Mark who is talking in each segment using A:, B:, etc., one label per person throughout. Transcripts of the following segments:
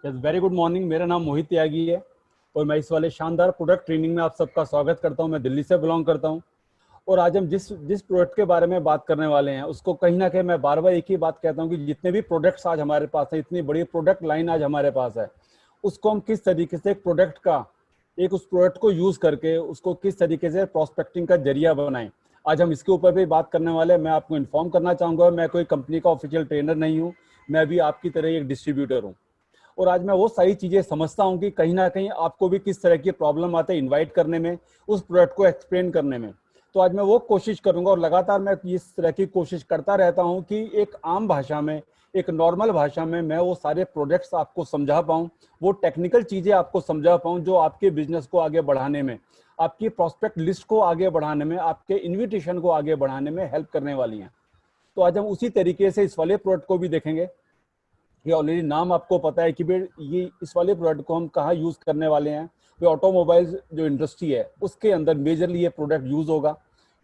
A: Very good morning. मेरा नाम मोहित त्यागी है और मैं इस वाले शानदार प्रोडक्ट ट्रेनिंग में आप सबका स्वागत करता हूं। मैं दिल्ली से बिलोंग करता हूं और आज हम जिस जिस प्रोडक्ट के बारे में बात करने वाले हैं उसको कहीं ना कहीं मैं बार बार एक ही बात कहता हूं कि जितने भी प्रोडक्ट्स आज हमारे पास हैं, इतनी बड़ी प्रोडक्ट लाइन आज हमारे पास है, उसको हम किस तरीके से एक प्रोडक्ट का उस प्रोडक्ट को यूज करके उसको किस तरीके से प्रोस्पेक्टिंग का जरिया बनाएं। आज हम इसके ऊपर भी बात करने वाले हैं। मैं आपको इन्फॉर्म करना चाहूंगा, मैं कोई कंपनी का ऑफिशियल ट्रेनर नहीं हूँ, मैं भी आपकी तरह एक डिस्ट्रीब्यूटर हूँ। और आज मैं वो सारी चीजें समझता हूँ कि कहीं ना कहीं आपको भी किस तरह की प्रॉब्लम आते हैं इनवाइट करने में, उस प्रोडक्ट को एक्सप्लेन करने में। तो आज मैं वो कोशिश करूंगा और लगातार मैं इस तरह की कोशिश करता रहता हूँ कि एक आम भाषा में, एक नॉर्मल भाषा में मैं वो सारे प्रोडक्ट्स आपको समझा पाऊँ, वो टेक्निकल चीजें आपको समझा पाऊँ जो आपके बिजनेस को आगे बढ़ाने में, आपकी प्रोस्पेक्ट लिस्ट को आगे बढ़ाने में, आपके इन्विटेशन को आगे बढ़ाने में हेल्प करने वाली हैं। तो आज हम उसी तरीके से इस वाले प्रोडक्ट को भी देखेंगे। ये ऑलरेडी नाम आपको पता है कि ये इस वाले प्रोडक्ट को हम कहाँ यूज करने वाले हैं। तो ऑटोमोबाइल्स जो इंडस्ट्री है उसके अंदर मेजरली ये प्रोडक्ट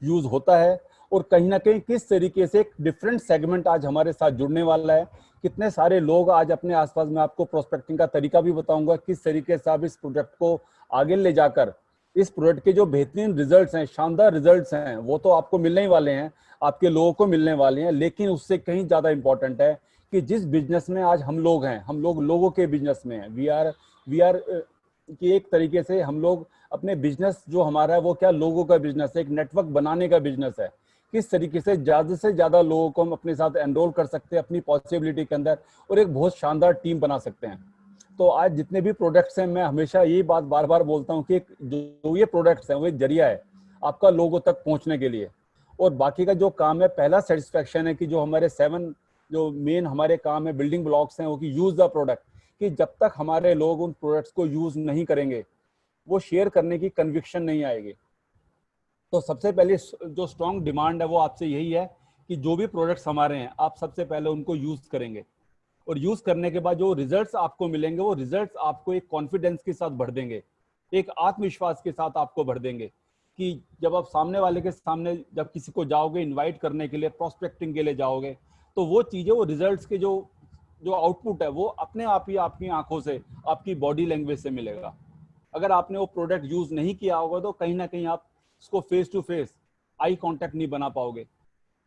A: यूज होता है। और कहीं ना कहीं किस तरीके से एक डिफरेंट सेगमेंट आज हमारे साथ जुड़ने वाला है, कितने सारे लोग आज अपने आसपास, में आपको प्रोस्पेक्टिंग का तरीका भी बताऊंगा, किस तरीके से आप इस प्रोडक्ट को आगे ले जाकर इस प्रोडक्ट के जो बेहतरीन रिजल्ट्स हैं, शानदार रिजल्ट्स हैं, वो तो आपको मिलने ही वाले हैं, आपके लोगों को मिलने वाले हैं। लेकिन उससे कहीं ज्यादा इंपॉर्टेंट है कि जिस बिजनेस में आज हम लोग हैं, हम लोग लोगों के बिजनेस में हैं, वी आर कि एक तरीके से हम लोग अपने बिजनेस जो हमारा है वो क्या लोगों का बिजनेस है, एक नेटवर्क बनाने का बिजनेस है। किस तरीके से ज्यादा लोगों को हम अपने साथ एनरोल कर सकते हैं अपनी पॉसिबिलिटी के अंदर और एक बहुत शानदार टीम बना सकते हैं। तो आज जितने भी प्रोडक्ट्स हैं, मैं हमेशा यही बात बार बार बोलता हूँ कि जो ये प्रोडक्ट्स हैं वो एक जरिया है आपका लोगों तक पहुंचने के लिए। और बाकी का जो काम है, पहला सेटिस्फेक्शन है कि जो हमारे 7 जो मेन हमारे काम है, बिल्डिंग ब्लॉक्स हैं, वो कि यूज द प्रोडक्ट, कि जब तक हमारे लोग उन प्रोडक्ट्स को यूज नहीं करेंगे वो शेयर करने की कन्विक्शन नहीं आएगी। तो सबसे पहले जो स्ट्रॉन्ग डिमांड है वो आपसे यही है कि जो भी प्रोडक्ट्स हमारे हैं आप सबसे पहले उनको यूज करेंगे और यूज करने के बाद जो रिजल्ट्स आपको मिलेंगे वो रिजल्ट्स आपको एक कॉन्फिडेंस के साथ भर देंगे, एक आत्मविश्वास के साथ आपको भर देंगे कि जब आप सामने वाले के सामने जब किसी को जाओगे इनवाइट करने के लिए, प्रोस्पेक्टिंग के लिए जाओगे, तो वो चीजें, वो रिजल्ट्स के जो जो आउटपुट है वो अपने आप ही आपकी आंखों से, आपकी बॉडी लैंग्वेज से मिलेगा। अगर आपने वो प्रोडक्ट यूज नहीं किया होगा तो कहीं ना कहीं आप उसको face to face eye contact नहीं बना पाओगे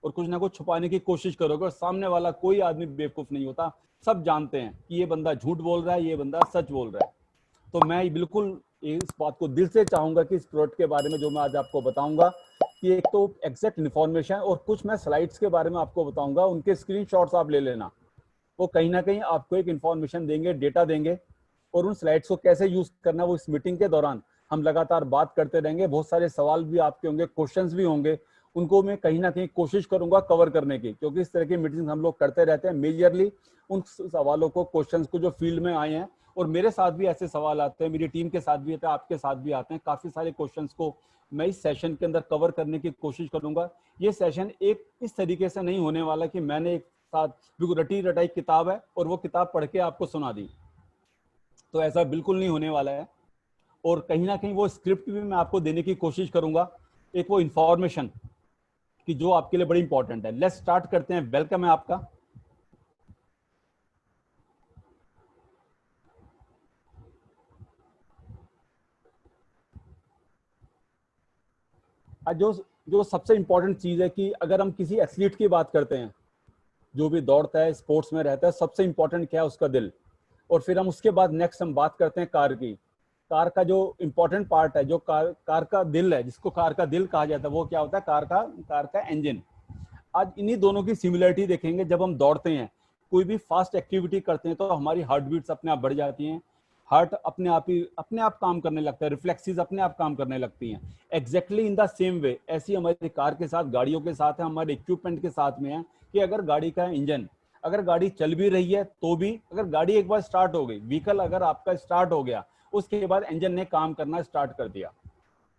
A: और कुछ ना कुछ छुपाने की कोशिश करोगे। और सामने वाला कोई आदमी बेवकूफ नहीं होता, सब जानते हैं कि ये बंदा झूठ बोल रहा है, ये बंदा सच बोल रहा है। तो मैं बिल्कुल इस बात को दिल से चाहूंगा कि इस प्रोडक्ट के बारे में जो मैं आज आपको बताऊंगा कि एक तो एग्जैक्ट इन्फॉर्मेशन और कुछ मैं स्लाइड्स के बारे में आपको बताऊंगा, उनके स्क्रीनशॉट्स आप ले लेना। वो कहीं ना कहीं आपको एक इन्फॉर्मेशन देंगे, डेटा देंगे। और उन स्लाइड्स को कैसे यूज करना वो इस मीटिंग के दौरान हम लगातार बात करते रहेंगे। बहुत सारे सवाल भी आपके होंगे, क्वेश्चंस भी होंगे, उनको मैं कहीं ना कहीं कोशिश करूंगा कवर करने की, क्योंकि इस तरह की मीटिंग हम लोग करते रहते हैं। मेजरली उन सवालों को, क्वेश्चंस को जो फील्ड में आए हैं, और मेरे साथ भी ऐसे सवाल आते हैं, मेरी टीम के साथ भी आते हैं, आपके साथ भी आते हैं, काफी सारे क्वेश्चंस को मैं इस सेशन के अंदर कवर करने की कोशिश करूंगा। ये सेशन एक इस तरीके से नहीं होने वाला कि मैंने एक साथ बिल्कुल रटी रटाई किताब है और वो किताब पढ़ के आपको सुना दी, तो ऐसा बिल्कुल नहीं होने वाला है। और कहीं ना कहीं वो स्क्रिप्ट भी मैं आपको देने की कोशिश करूंगा, एक वो इंफॉर्मेशन कि जो आपके लिए बड़ी इंपॉर्टेंट है। लेट्स स्टार्ट करते हैं। वेलकम है आपका। आज जो जो सबसे इंपॉर्टेंट चीज है कि अगर हम किसी एथलीट की बात करते हैं, जो भी दौड़ता है, स्पोर्ट्स में रहता है, सबसे इंपॉर्टेंट क्या है? उसका दिल। और फिर हम उसके बाद नेक्स्ट हम बात करते हैं कार की। कार का जो इंपॉर्टेंट पार्ट है, जो कार का दिल है, जिसको कार का दिल कहा जाता है, वो क्या होता है? कार का इंजन। आज इन्हीं दोनों की सिमिलरिटी देखेंगे। जब हम दौड़ते हैं, कोई भी फास्ट एक्टिविटी करते हैं, तो हमारी हार्ट बीट्स अपने आप बढ़ जाती हैं, हार्ट अपने आप काम करने लगता है, रिफ्लेक्सेस अपने आप काम करने लगती हैं। Exactly in the same way ऐसी हमारी कार के साथ, गाड़ियों के साथ है, हमारे इक्विपमेंट के साथ में है कि अगर गाड़ी का इंजन, अगर गाड़ी चल भी रही है तो भी, अगर गाड़ी एक बार स्टार्ट हो गई, व्हीकल अगर आपका स्टार्ट हो गया, उसके बाद इंजन ने काम करना स्टार्ट कर दिया,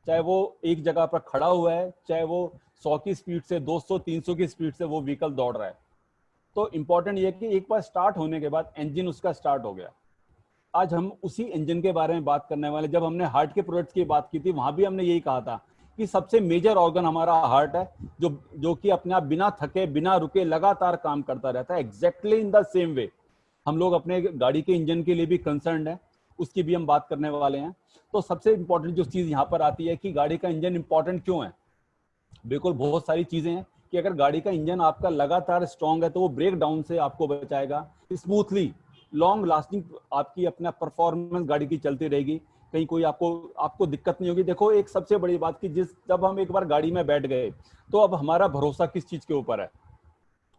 A: चाहे वो एक जगह पर खड़ा हुआ है, चाहे वो 100 की स्पीड से, 200 300 की स्पीड से वो व्हीकल दौड़ रहा है। तो इंपॉर्टेंट ये कि एक बार स्टार्ट होने के बाद इंजन उसका स्टार्ट हो गया। आज हम उसी इंजन के बारे में बात करने वाले। जब हमने हार्ट के प्रोडक्ट्स की बात की थी, वहां भी हमने यही कहा था कि सबसे मेजर ऑर्गन हमारा हार्ट है, जो कि अपने आप बिना थके, बिना रुके लगातार काम करता रहता है। Exactly in the same way हम लोग अपने गाड़ी के इंजन के लिए भी कंसर्न है, उसकी भी हम बात करने वाले हैं। तो सबसे इंपॉर्टेंट जो चीज़ यहाँ पर आती है कि गाड़ी का इंजन इंपॉर्टेंट क्यों है। बिल्कुल बहुत सारी चीज़ें हैं कि अगर गाड़ी का इंजन आपका लगातार स्ट्रांग है तो वो ब्रेक डाउन से आपको बचाएगा, स्मूथली लॉन्ग लास्टिंग आपकी अपना परफॉर्मेंस गाड़ी की चलती रहेगी, कहीं कोई आपको दिक्कत नहीं होगी। देखो एक सबसे बड़ी बात कि जब हम एक बार गाड़ी में बैठ गए तो अब हमारा भरोसा किस चीज़ के ऊपर है।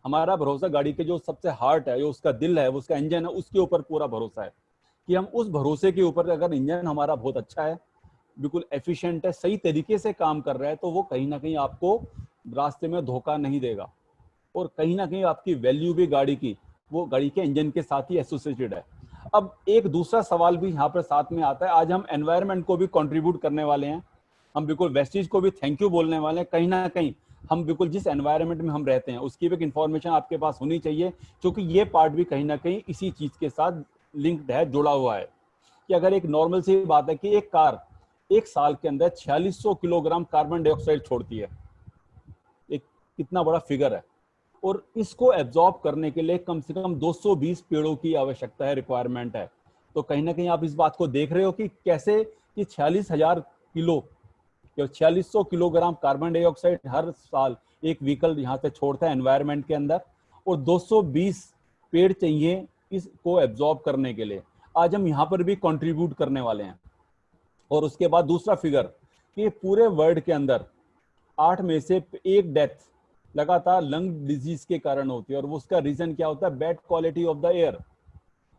A: हमारा भरोसा गाड़ी के जो सबसे हार्ट है, जो उसका दिल है, वो उसका इंजन है, उसके ऊपर पूरा भरोसा है कि हम उस भरोसे के ऊपर अगर इंजन हमारा बहुत अच्छा है, बिल्कुल एफिशिएंट है, सही तरीके से काम कर रहा है, तो वो कहीं ना कहीं आपको रास्ते में धोखा नहीं देगा। और कहीं ना कहीं आपकी वैल्यू भी गाड़ी की वो गाड़ी के इंजन के साथ ही एसोसिएटेड है। अब एक दूसरा सवाल भी यहाँ पर साथ में आता है, आज हम एनवायरनमेंट को भी कंट्रीब्यूट करने वाले हैं, हम बिल्कुल वेस्टेज को भी थैंक यू बोलने वाले हैं। कहीं ना कहीं हम बिल्कुल जिस एनवायरनमेंट में हम रहते हैं उसकी भी एक इन्फॉर्मेशन आपके पास होनी चाहिए, क्योंकि ये पार्ट भी कहीं ना कहीं इसी चीज के साथ लिंक्ड है, जुड़ा हुआ है। कि अगर एक नॉर्मल सी बात है कि एक कार एक साल के अंदर 4600 किलोग्राम कार्बन डाइऑक्साइड छोड़ती है, एक कितना बड़ा फिगर है, और इसको एब्जॉर्ब करने के लिए कम से कम 220 पेड़ों की आवश्यकता है, रिक्वायरमेंट है। तो कहीं ना कहीं आप इस बात को देख रहे हो कि कैसे कि 46,000 किलो या 4600 किलोग्राम कार्बन डाइऑक्साइड हर साल एक व्हीकल यहाँ से छोड़ता है एनवायरनमेंट के अंदर, और 220 पेड़ चाहिए इसको एब्जॉर्ब करने के लिए। आज हम यहाँ पर भी कंट्रीब्यूट करने वाले हैं। और उसके बाद दूसरा फिगर कि पूरे वर्ल्ड के अंदर 8 में से 1 डेथ लगातार लंग डिजीज के कारण होती है, और उसका रीजन क्या होता है, bad quality of the air.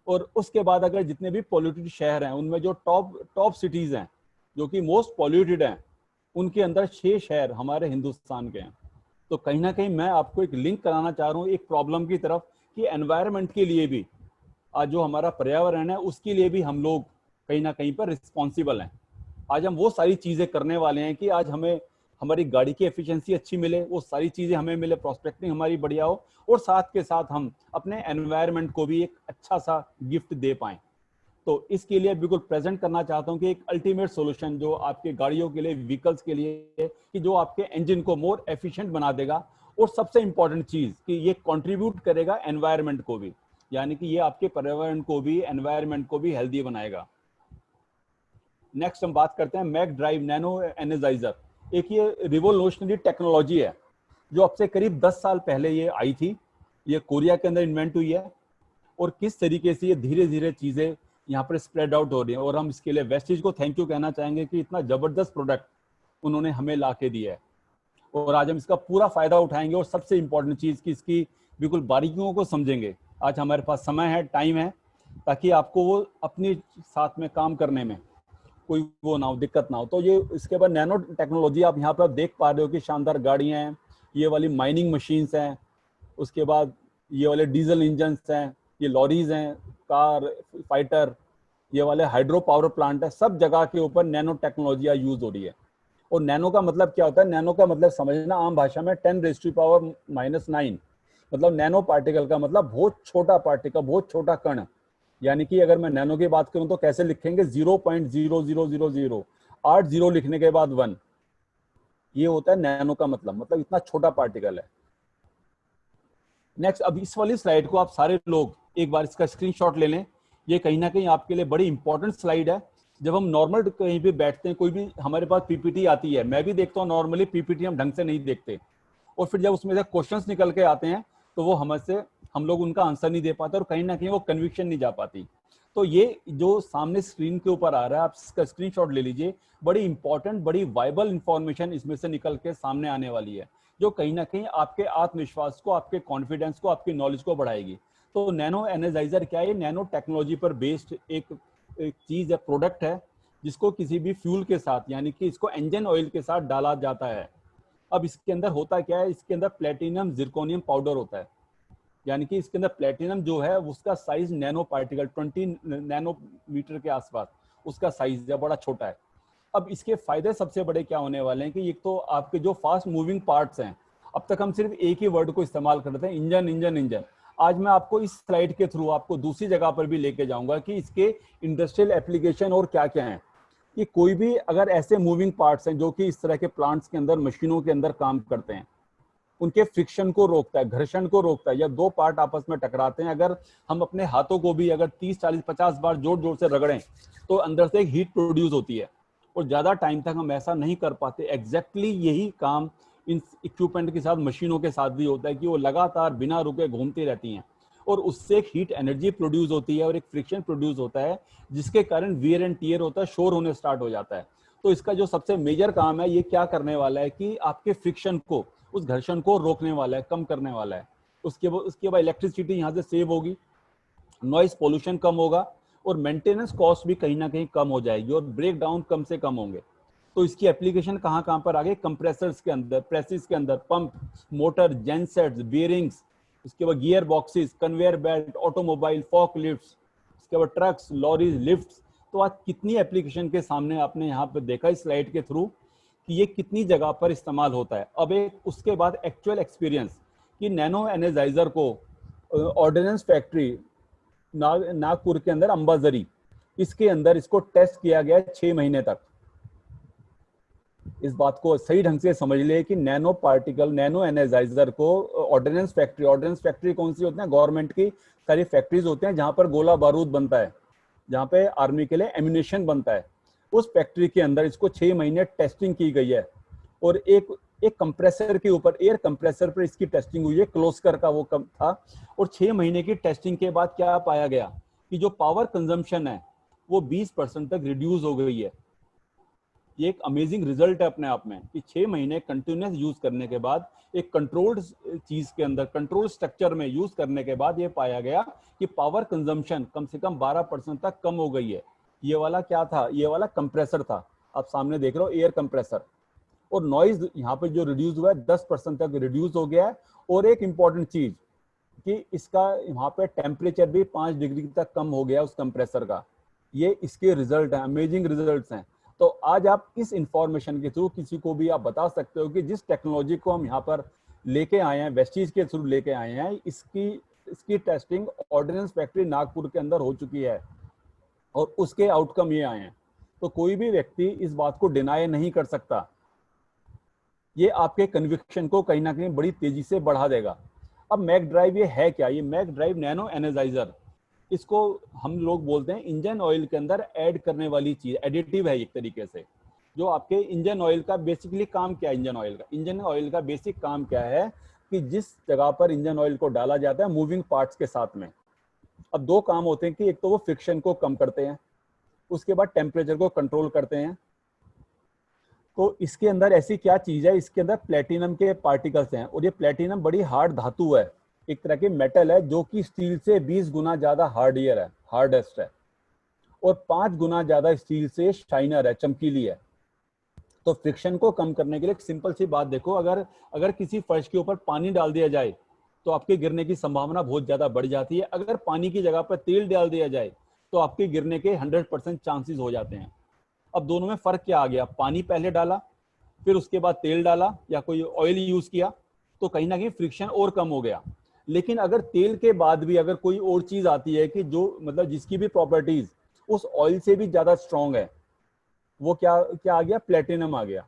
A: और उसके बाद अगर जितने भी पॉल्यूटेड शहर हैं उनमें जो टॉप सिटीज हैं जो कि मोस्ट पॉल्यूटेड हैं, उनके अंदर 6 शहर हमारे हिंदुस्तान के हैं। तो कहीं ना कहीं मैं आपको एक लिंक कराना चाह रहा हूँ एक प्रॉब्लम की तरफ कि एनवायरनमेंट के लिए भी आज जो हमारा पर्यावरण है उसके लिए भी हम लोग कहीं ना कहीं पर रिस्पॉन्सिबल हैं। आज हम वो सारी चीजें करने वाले हैं कि आज हमें हमारी गाड़ी की एफिशिएंसी अच्छी मिले, वो सारी चीजें हमें मिले, प्रोस्पेक्टिंग हमारी बढ़िया हो, और साथ के साथ हम अपने एनवायरनमेंट को भी एक अच्छा सा गिफ्ट दे पाएं। तो इसके लिए बिल्कुल प्रेजेंट करना चाहता हूं कि एक अल्टीमेट सॉल्यूशन जो आपके गाड़ियों के लिए, व्हीकल्स के लिए, कि जो आपके इंजन को मोर एफिशिएंट बना देगा, और सबसे इंपॉर्टेंट चीज कि ये कंट्रीब्यूट करेगा एनवायरनमेंट को भी, यानी कि ये आपके पर्यावरण को भी, एनवायरनमेंट को भी हेल्दी बनाएगा। नेक्स्ट हम बात करते हैं मैक ड्राइव नैनो एनर्जाइजर। एक ये रिवोल्यूशनरी टेक्नोलॉजी है जो अब से करीब 10 साल पहले ये आई थी, ये कोरिया के अंदर इन्वेंट हुई है, और किस तरीके से ये धीरे धीरे चीजें यहाँ पर स्प्रेड आउट हो रही है। और हम इसके लिए वेस्टेज को थैंक यू कहना चाहेंगे कि इतना जबरदस्त प्रोडक्ट उन्होंने हमें ला के दिया है, और आज हम इसका पूरा फायदा उठाएंगे। और सबसे इंपॉर्टेंट चीज कि इसकी बिल्कुल बारीकियों को समझेंगे। आज हमारे पास समय है, टाइम है, ताकि आपको वो अपने साथ में काम करने में कोई वो ना हो, दिक्कत ना हो। तो ये इसके बाद नैनो टेक्नोलॉजी आप यहाँ पर देख पा रहे हो कि शानदार गाड़ियाँ हैं, ये वाली माइनिंग मशीन्स हैं, उसके बाद ये वाले डीजल इंजन्स हैं, ये लॉरीज हैं, कार, फाइटर, ये वाले हाइड्रो पावर प्लांट है, सब जगह के ऊपर नैनो टेक्नोलॉजियाँ यूज हो रही है। और नैनो का मतलब क्या होता है, नैनो का मतलब समझना आम भाषा में 10⁻⁹, मतलब नैनो पार्टिकल का मतलब बहुत छोटा पार्टिकल, बहुत छोटा कण। यानी कि अगर मैं नैनो की बात करूं तो कैसे लिखेंगे, 0.0000, 8 जीरो लिखने के बाद 1, ये होता है नैनो का मतलब इतना छोटा पार्टिकल है। नेक्स्ट, अब इस वाली स्लाइड को आप सारे लोग एक बार इसका स्क्रीनशॉट ले लें। ये कहीं ना कहीं आपके लिए बड़ी इंपॉर्टेंट स्लाइड है। जब हम नॉर्मल कहीं भी बैठते हैं, कोई भी हमारे पास पीपीटी आती है, मैं भी देखता हूँ नॉर्मली पीपीटी हम ढंग से नहीं देखते, और फिर जब उसमें से क्वेश्चंस निकल के आते हैं तो वो हम लोग उनका आंसर नहीं दे पाते, और कहीं ना कहीं वो कन्विक्शन नहीं जा पाती। तो ये जो सामने स्क्रीन के ऊपर आ रहा है, आप इसका स्क्रीनशॉट ले लीजिए। बड़ी इंपॉर्टेंट, बड़ी वाइबल इंफॉर्मेशन इसमें से निकल के सामने आने वाली है, जो कहीं ना कहीं आपके आत्मविश्वास को, आपके कॉन्फिडेंस को, आपकी नॉलेज को बढ़ाएगी। तो नैनो एनर्जाइजर क्या है, नैनो टेक्नोलॉजी पर बेस्ड एक चीज है, प्रोडक्ट है, जिसको किसी भी फ्यूल के साथ, यानी कि इसको इंजन ऑयल के साथ डाला जाता है। अब इसके अंदर होता क्या है, इसके अंदर प्लेटिनम जिरकोनियम पाउडर होता है, यानी कि इसके अंदर प्लेटिनम जो है उसका साइज नैनो पार्टिकल 20 नैनोमीटर के आसपास उसका साइज है, बड़ा छोटा है। अब इसके फायदे सबसे बड़े क्या होने वाले हैं कि एक तो आपके जो फास्ट मूविंग पार्ट्स हैं, अब तक हम सिर्फ एक ही वर्ड को इस्तेमाल करते हैं, इंजन इंजन इंजन। आज मैं आपको इस स्लाइड के थ्रू आपको दूसरी जगह पर भी लेके जाऊंगा कि इसके इंडस्ट्रियल एप्लीकेशन और क्या क्या हैं। कि कोई भी अगर ऐसे मूविंग पार्ट्स हैं जो कि इस तरह के प्लांट्स के अंदर, मशीनों के अंदर काम करते हैं, उनके फ्रिक्शन को रोकता है, घर्षण को रोकता है। या दो पार्ट आपस में टकराते हैं, अगर हम अपने हाथों को भी अगर 30, 40, 50 बार जोर जोर से रगड़ें तो अंदर से एक हीट प्रोड्यूस होती है, और ज्यादा टाइम तक हम ऐसा नहीं कर पाते। एग्जैक्टली यही काम इन इक्विपमेंट के साथ, मशीनों के साथ भी होता है कि वो लगातार बिना रुके घूमती रहती हैं, और उससे एक हीट एनर्जी प्रोड्यूस होती है और एक फ्रिक्शन प्रोड्यूस होता है, जिसके कारण वियर एंड टियर होता है, शोर होने स्टार्ट हो जाता है। तो इसका जो सबसे मेजर काम है, ये क्या करने वाला है कि आपके फ्रिक्शन को, उस घर्षण को रोकने वाला है, कम करने वाला है। उसके बाद इलेक्ट्रिसिटी यहाँ से सेव होगी, नॉइस पोल्यूशन कम होगा, और मेंटेनेंस कॉस्ट भी कहीं ना कहीं कम हो जाएगी, और ब्रेक डाउन कम से कम होंगे। तो इसकी एप्लीकेशन कहाँ कहाँ पर आ गई? कंप्रेसर्स के अंदर, प्रेसेस के अंदर, पंप, मोटर, जेनसेट्स, बियरिंग्स, उसके बाद gear boxes, conveyor belt, automobile, fork lifts, उसके बाद ट्रक्स, लॉरीज, लिफ्ट्स। तो आज कितनी एप्लीकेशन के सामने आपने यहाँ पे देखा इस स्लाइड के थ्रू कि ये कितनी जगह पर इस्तेमाल होता है। अब एक उसके बाद एक्चुअल एक्सपीरियंस कि नैनो एनर्जाइजर को ऑर्डिनेंस फैक्ट्री नागपुर के अंदर, अंबाजरी, इसके अंदर इसको टेस्ट किया गया 6 महीने तक। इस बात को सही ढंग से समझ ले कि नैनो पार्टिकल, नैनो एनर्जाइजर को ऑर्डिनेंस फैक्ट्री कौन सी होती है? गवर्नमेंट की सारी फैक्ट्रीज होते हैं जहां पर गोला बारूद बनता है, जहां पे आर्मी के लिए एम्यूनिशन बनता है। उस फैक्ट्री के अंदर इसको 6 महीने टेस्टिंग की गई है, और एक कंप्रेसर के ऊपर, एयर कंप्रेसर पर इसकी टेस्टिंग हुई है, क्लोस्कर का वो कम था। और 6 महीने की टेस्टिंग के बाद क्या पाया गया कि जो पावर कंजम्पशन है वो 20% तक रिड्यूस हो गई है। ये एक अमेजिंग रिजल्ट है अपने आप में कि 6 महीने कंटिन्यूस यूज करने के बाद, एक कंट्रोल्ड चीज के अंदर, कंट्रोल स्ट्रक्चर में यूज करने के बाद ये पाया गया कि पावर कंजम्पशन कम से कम 12% तक कम हो गई है। ये वाला क्या था? ये वाला कंप्रेसर था, आप सामने देख रहे हो, एयर कंप्रेसर। और नॉइज यहाँ पे जो रिड्यूस हुआ है 10% तक रिड्यूस हो गया है। और एक इंपॉर्टेंट चीज कि इसका यहाँ पे टेम्परेचर भी 5 डिग्री तक कम हो गया उस कंप्रेसर का। ये इसके रिजल्ट हैं, अमेजिंग रिजल्ट्स हैं। तो आज आप इस इंफॉर्मेशन के थ्रू किसी को भी आप बता सकते हो कि जिस टेक्नोलॉजी को हम यहाँ पर लेके आए हैं, वेस्टीज के थ्रू लेके आए हैं, इसकी टेस्टिंग ऑर्डिनेंस फैक्ट्री नागपुर के अंदर हो चुकी है, और उसके आउटकम ये आए हैं। तो कोई भी व्यक्ति इस बात को डिनाई नहीं कर सकता। ये आपके कन्विक्शन को कहीं ना कहीं बड़ी तेजी से बढ़ा देगा। अब मैक ड्राइव ये है क्या? ये मैक ड्राइव नैनो एनर्जाइजर, इसको हम लोग बोलते हैं इंजन ऑयल के अंदर ऐड करने वाली चीज, एडिटिव है एक तरीके से। जो आपके इंजन ऑयल का बेसिकली काम क्या है? इंजन ऑयल का बेसिक काम क्या है कि जिस जगह पर इंजन ऑयल को डाला जाता है मूविंग पार्ट्स के साथ में, अब दो काम होते हैं कि एक तो वो फ्रिक्शन को कम करते हैं, उसके बाद टेम्परेचर को कंट्रोल करते हैं। तो इसके अंदर ऐसी क्या चीज है? इसके अंदर प्लेटिनम के पार्टिकल्स हैं, और ये प्लेटिनम बड़ी हार्ड धातु है, एक तरह की मेटल है जो कि स्टील से 20 गुना ज्यादा हार्डेस्ट है, और 5 गुना ज्यादा स्टील से शाइनर है, चमकीली है। तो फ्रिक्शन को कम करने के लिए एक सिंपल सी बात देखो, अगर किसी फर्श के ऊपर पानी डाल दिया जाए तो आपके गिरने की संभावना बहुत ज्यादा बढ़ जाती है। अगर पानी की जगह पर तेल डाल दिया जाए तो आपके गिरने के 100% चांसेस हो जाते हैं। अब दोनों में फर्क क्या आ गया? पानी पहले डाला, फिर उसके बाद तेल डाला या कोई ऑयल यूज किया, तो कहीं ना कहीं फ्रिक्शन और कम हो गया। लेकिन अगर तेल के बाद भी अगर कोई और चीज आती है कि जो मतलब जिसकी भी प्रॉपर्टीज उस ऑयल से भी ज्यादा स्ट्रांग है, वो क्या आ गया? प्लेटिनम आ गया।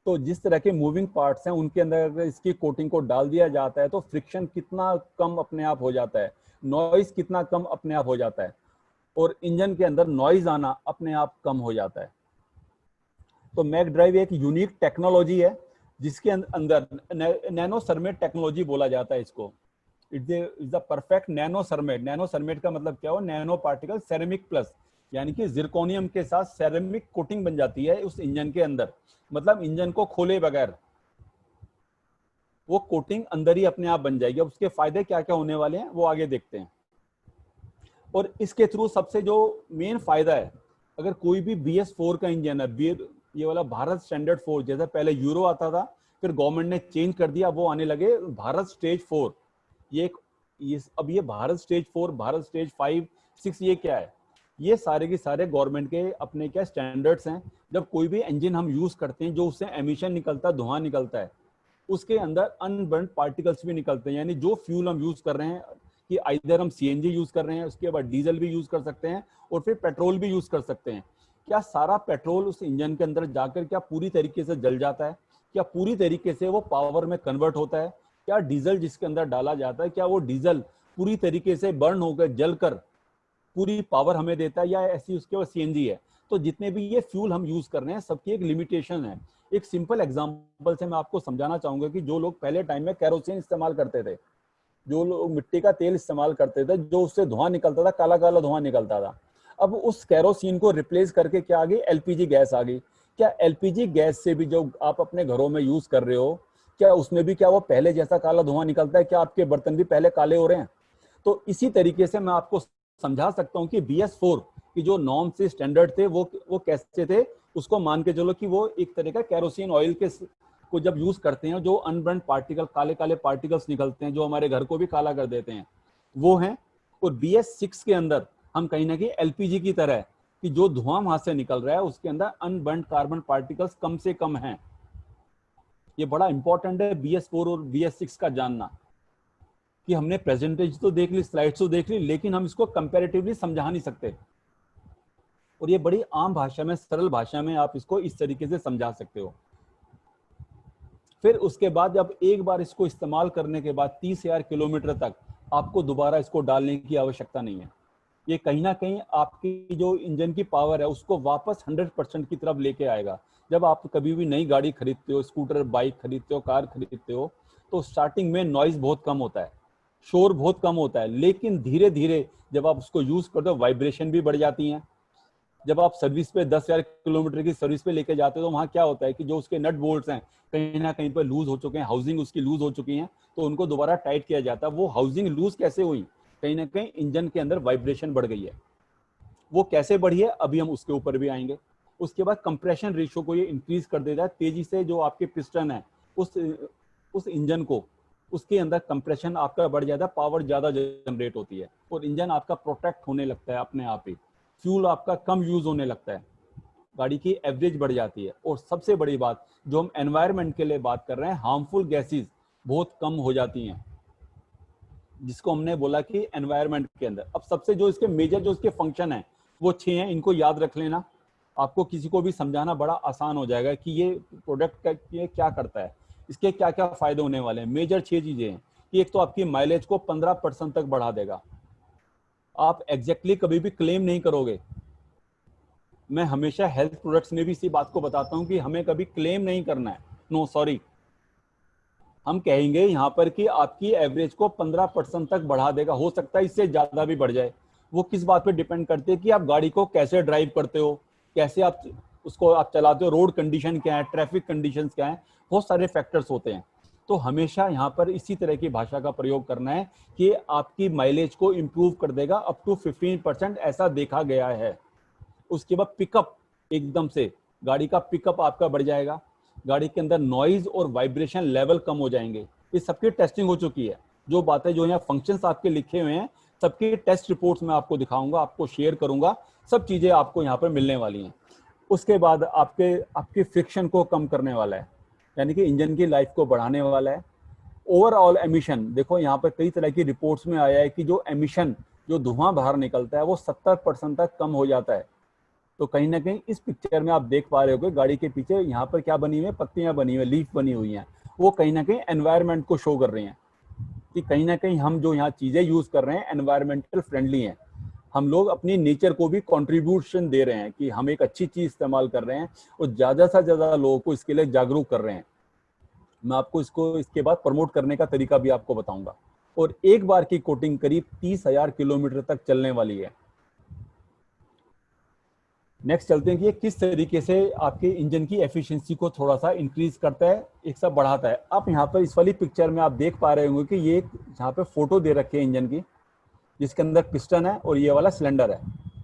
A: तो जिस तरह के मूविंग पार्ट्स हैं उनके अंदर अगर इसकी कोटिंग को डाल दिया जाता है तो फ्रिक्शन कितना कम अपने आप हो जाता है, नॉइज कितना कम अपने आप हो जाता है, और इंजन के अंदर नॉइज आना अपने आप कम हो जाता है। तो मैक ड्राइव एक यूनिक टेक्नोलॉजी है जिसके अंदर नैनो सरमेट टेक्नोलॉजी बोला जाता है इसको। It's the perfect nano cermet. Nano cermet का मतलब क्या हो? नैनो पार्टिकल सेरेमिक प्लस, यानी कि जिरकोनियम के साथ सेरेमिक कोटिंग बन जाती है उस इंजन के अंदर। मतलब इंजन को खोले बगैर वो कोटिंग अंदर ही अपने आप बन जाएगी। अब उसके फायदे क्या क्या होने वाले हैं वो आगे देखते हैं। और इसके थ्रू सबसे जो मेन फायदा है, अगर कोई भी BS4 का इंजन है, ये वाला भारत स्टैंडर्ड 4, जैसे पहले यूरो आता था, फिर गवर्नमेंट ने चेंज कर दिया, वो आने लगे भारत स्टेज 4। अब ये भारत स्टेज 4, भारत स्टेज 5, 6, ये क्या है? ये सारे के सारे गवर्नमेंट के अपने क्या स्टैंडर्ड्स हैं। जब कोई भी इंजन हम यूज करते हैं, जो उससे एमिशन निकलता है, धुआं निकलता है, उसके अंदर अनबर्न्ड पार्टिकल्स भी निकलते हैं। यानी जो फ्यूल हम यूज कर रहे हैं, कि आइदर हम CNG यूज कर रहे हैं, उसके बाद डीजल भी यूज कर सकते हैं, और फिर पेट्रोल भी यूज कर सकते हैं। क्या सारा पेट्रोल उस इंजन के अंदर जाकर क्या पूरी तरीके से जल जाता है? क्या पूरी तरीके से वो पावर में कन्वर्ट होता है? क्या डीजल जिसके अंदर डाला जाता है, क्या वो डीजल पूरी तरीके से बर्न होकर जलकर पूरी पावर हमें देता है, या ऐसी उसके बाद सीएनजी है? तो जितने भी ये फ्यूल हम यूज कर रहे हैं सबकी एक लिमिटेशन है। एक सिंपल एग्जांपल से मैं आपको समझाना चाहूंगा कि जो लोग पहले टाइम में केरोसिन इस्तेमाल करते थे, जो लोग मिट्टी का तेल इस्तेमाल करते थे, जो उससे धुआं निकलता था, काला काला धुआं निकलता था, अब उस केरोसिन को रिप्लेस करके क्या आ गई? एलपीजी गैस आ गई। क्या एलपीजी गैस से भी जो आप अपने घरों में यूज कर रहे हो, क्या उसमें भी क्या वो पहले जैसा काला धुआं निकलता है? क्या आपके बर्तन भी पहले काले हो रहे हैं? तो इसी तरीके से मैं आपको समझा सकता हूँ कि BS4 की जो नॉर्म से स्टैंडर्ड थे वो कैसे थे। उसको मान के चलो कि वो एक तरह का केरोसिन ऑयल के को जब यूज करते हैं, जो अनबर्न पार्टिकल, काले काले पार्टिकल्स निकलते हैं जो हमारे घर को भी काला कर देते हैं, वो हैं। और BS6 के अंदर हम कहीं ना कहीं एलपीजी की तरह कि जो धुआं वहां से निकल रहा है उसके अंदर अनबर्न कार्बन पार्टिकल्स कम से कम हैं। ये बड़ा इंपॉर्टेंट है BS4 और BS6 का जानना, कि हमने प्रेजेंटेज तो देख ली, स्लाइड्स तो देख ली, लेकिन हम इसको कंपैरेटिवली समझा नहीं सकते। और ये बड़ी आम भाषा में, सरल भाषा में आप इसको इस तरीके से समझा सकते हो। फिर उसके बाद जब एक बार इसको इस्तेमाल करने के बाद 30,000 किलोमीटर तक आपको दोबारा इसको डालने की आवश्यकता नहीं है। ये कहीं ना कहीं आपकी जो इंजन की पावर है उसको वापस 100% की तरफ लेके आएगा। जब आप कभी भी नई गाड़ी खरीदते हो, स्कूटर, बाइक खरीदते हो, कार खरीदते हो, तो स्टार्टिंग में नॉइज बहुत कम होता है, शोर बहुत कम होता है, लेकिन धीरे धीरे जब आप उसको यूज करते हो वाइब्रेशन भी बढ़ जाती हैं। जब आप सर्विस पे 10,000 किलोमीटर की सर्विस पे लेके जाते हो तो वहाँ क्या होता है कि जो उसके नट बोल्ट्स हैं कहीं ना कहीं पर लूज हो चुके हैं, हाउसिंग उसकी लूज हो चुकी है, तो उनको दोबारा टाइट किया जाता है। वो हाउसिंग लूज कैसे हुई? कहीं ना कहीं इंजन के अंदर वाइब्रेशन बढ़ गई है। वो कैसे बढ़ी है अभी हम उसके ऊपर भी आएंगे। उसके बाद कंप्रेशन रेशियो को ये इंक्रीज कर देता है तेजी से। जो आपके पिस्टन है उस इंजन को, उसके अंदर कंप्रेशन आपका बढ़ जाता है, पावर ज्यादा जनरेट होती है और इंजन आपका प्रोटेक्ट होने लगता है अपने आप ही। फ्यूल आपका कम यूज होने लगता है, गाड़ी की एवरेज बढ़ जाती है। और सबसे बड़ी बात जो हम एनवायरनमेंट के लिए बात कर रहे हैं, हार्मफुल गैसेस बहुत कम हो जाती हैं, जिसको हमने बोला कि एनवायरनमेंट के अंदर। अब सबसे जो इसके मेजर जो इसके फंक्शन है वो 6 हैं, इनको याद रख लेना। आपको किसी को भी समझाना बड़ा आसान हो जाएगा कि ये प्रोडक्ट ये क्या करता है, इसके क्या क्या फायदे होने वाले हैं। मेजर 6 चीजें हैं कि एक तो आपकी माइलेज को 15% तक बढ़ा देगा। आप एग्जैक्टली कभी भी क्लेम नहीं करोगे। मैं हमेशा हेल्थ प्रोडक्ट्स में भी इसी बात को बताता हूं कि हमें कभी क्लेम नहीं करना है। नो सॉरी, हम कहेंगे यहाँ पर कि आपकी एवरेज को 15% तक बढ़ा देगा। हो सकता है इससे ज्यादा भी बढ़ जाए। वो किस बात पे डिपेंड करते हैं कि आप गाड़ी को कैसे ड्राइव करते हो, कैसे आप उसको आप चलाते हो, रोड कंडीशन क्या है, ट्रैफिक कंडीशन क्या है, बहुत सारे फैक्टर्स होते हैं। तो हमेशा यहाँ पर इसी तरह की भाषा का प्रयोग करना है कि आपकी माइलेज को इम्प्रूव कर देगा अप टू 15%, ऐसा देखा गया है। उसके बाद पिकअप, एकदम से गाड़ी का पिकअप आपका बढ़ जाएगा, गाड़ी के अंदर नॉइज और वाइब्रेशन लेवल कम हो जाएंगे। इस सबकी टेस्टिंग हो चुकी है। जो बातें जो यहाँ फंक्शंस आपके लिखे हुए हैं सबकी टेस्ट रिपोर्ट्स में आपको दिखाऊंगा, आपको शेयर करूंगा, सब चीजें आपको यहाँ पर मिलने वाली हैं। उसके बाद आपके फ्रिक्शन को कम करने वाला है, यानी कि इंजन की लाइफ को बढ़ाने वाला है। ओवरऑल एमिशन, देखो यहाँ पर कई तरह की रिपोर्ट्स में आया है कि जो एमिशन, जो धुआं बाहर निकलता है वो 70% तक कम हो जाता है। तो कहीं ना कहीं इस पिक्चर में आप देख पा रहे हो गाड़ी के पीछे यहाँ पर क्या बनी हुई है, पत्तियां बनी हुई है, लीफ बनी हुई हैं। वो कहीं ना कहीं एनवायरनमेंट को शो कर रही हैं कि कहीं ना कहीं हम जो यहाँ चीजें यूज कर रहे हैं एनवायरमेंटल फ्रेंडली हैं। हम लोग अपनी नेचर को भी कंट्रीब्यूशन दे रहे हैं कि हम एक अच्छी चीज इस्तेमाल कर रहे हैं और ज्यादा से ज्यादा लोगों को इसके लिए जागरूक कर रहे हैं। मैं आपको इसको इसके बाद प्रमोट करने का तरीका भी आपको बताऊंगा। और एक बार की कोटिंग करीब 30,000 किलोमीटर तक चलने वाली है। नेक्स्ट चलते हैं कि ये किस तरीके से आपके इंजन की एफिशिएंसी को थोड़ा सा इंक्रीज करता है, एक सा बढ़ाता है। आप यहाँ पर इस वाली पिक्चर में आप देख पा रहे होंगे कि ये यहाँ पे फोटो दे रखी है इंजन की, जिसके अंदर पिस्टन है और ये वाला सिलेंडर है,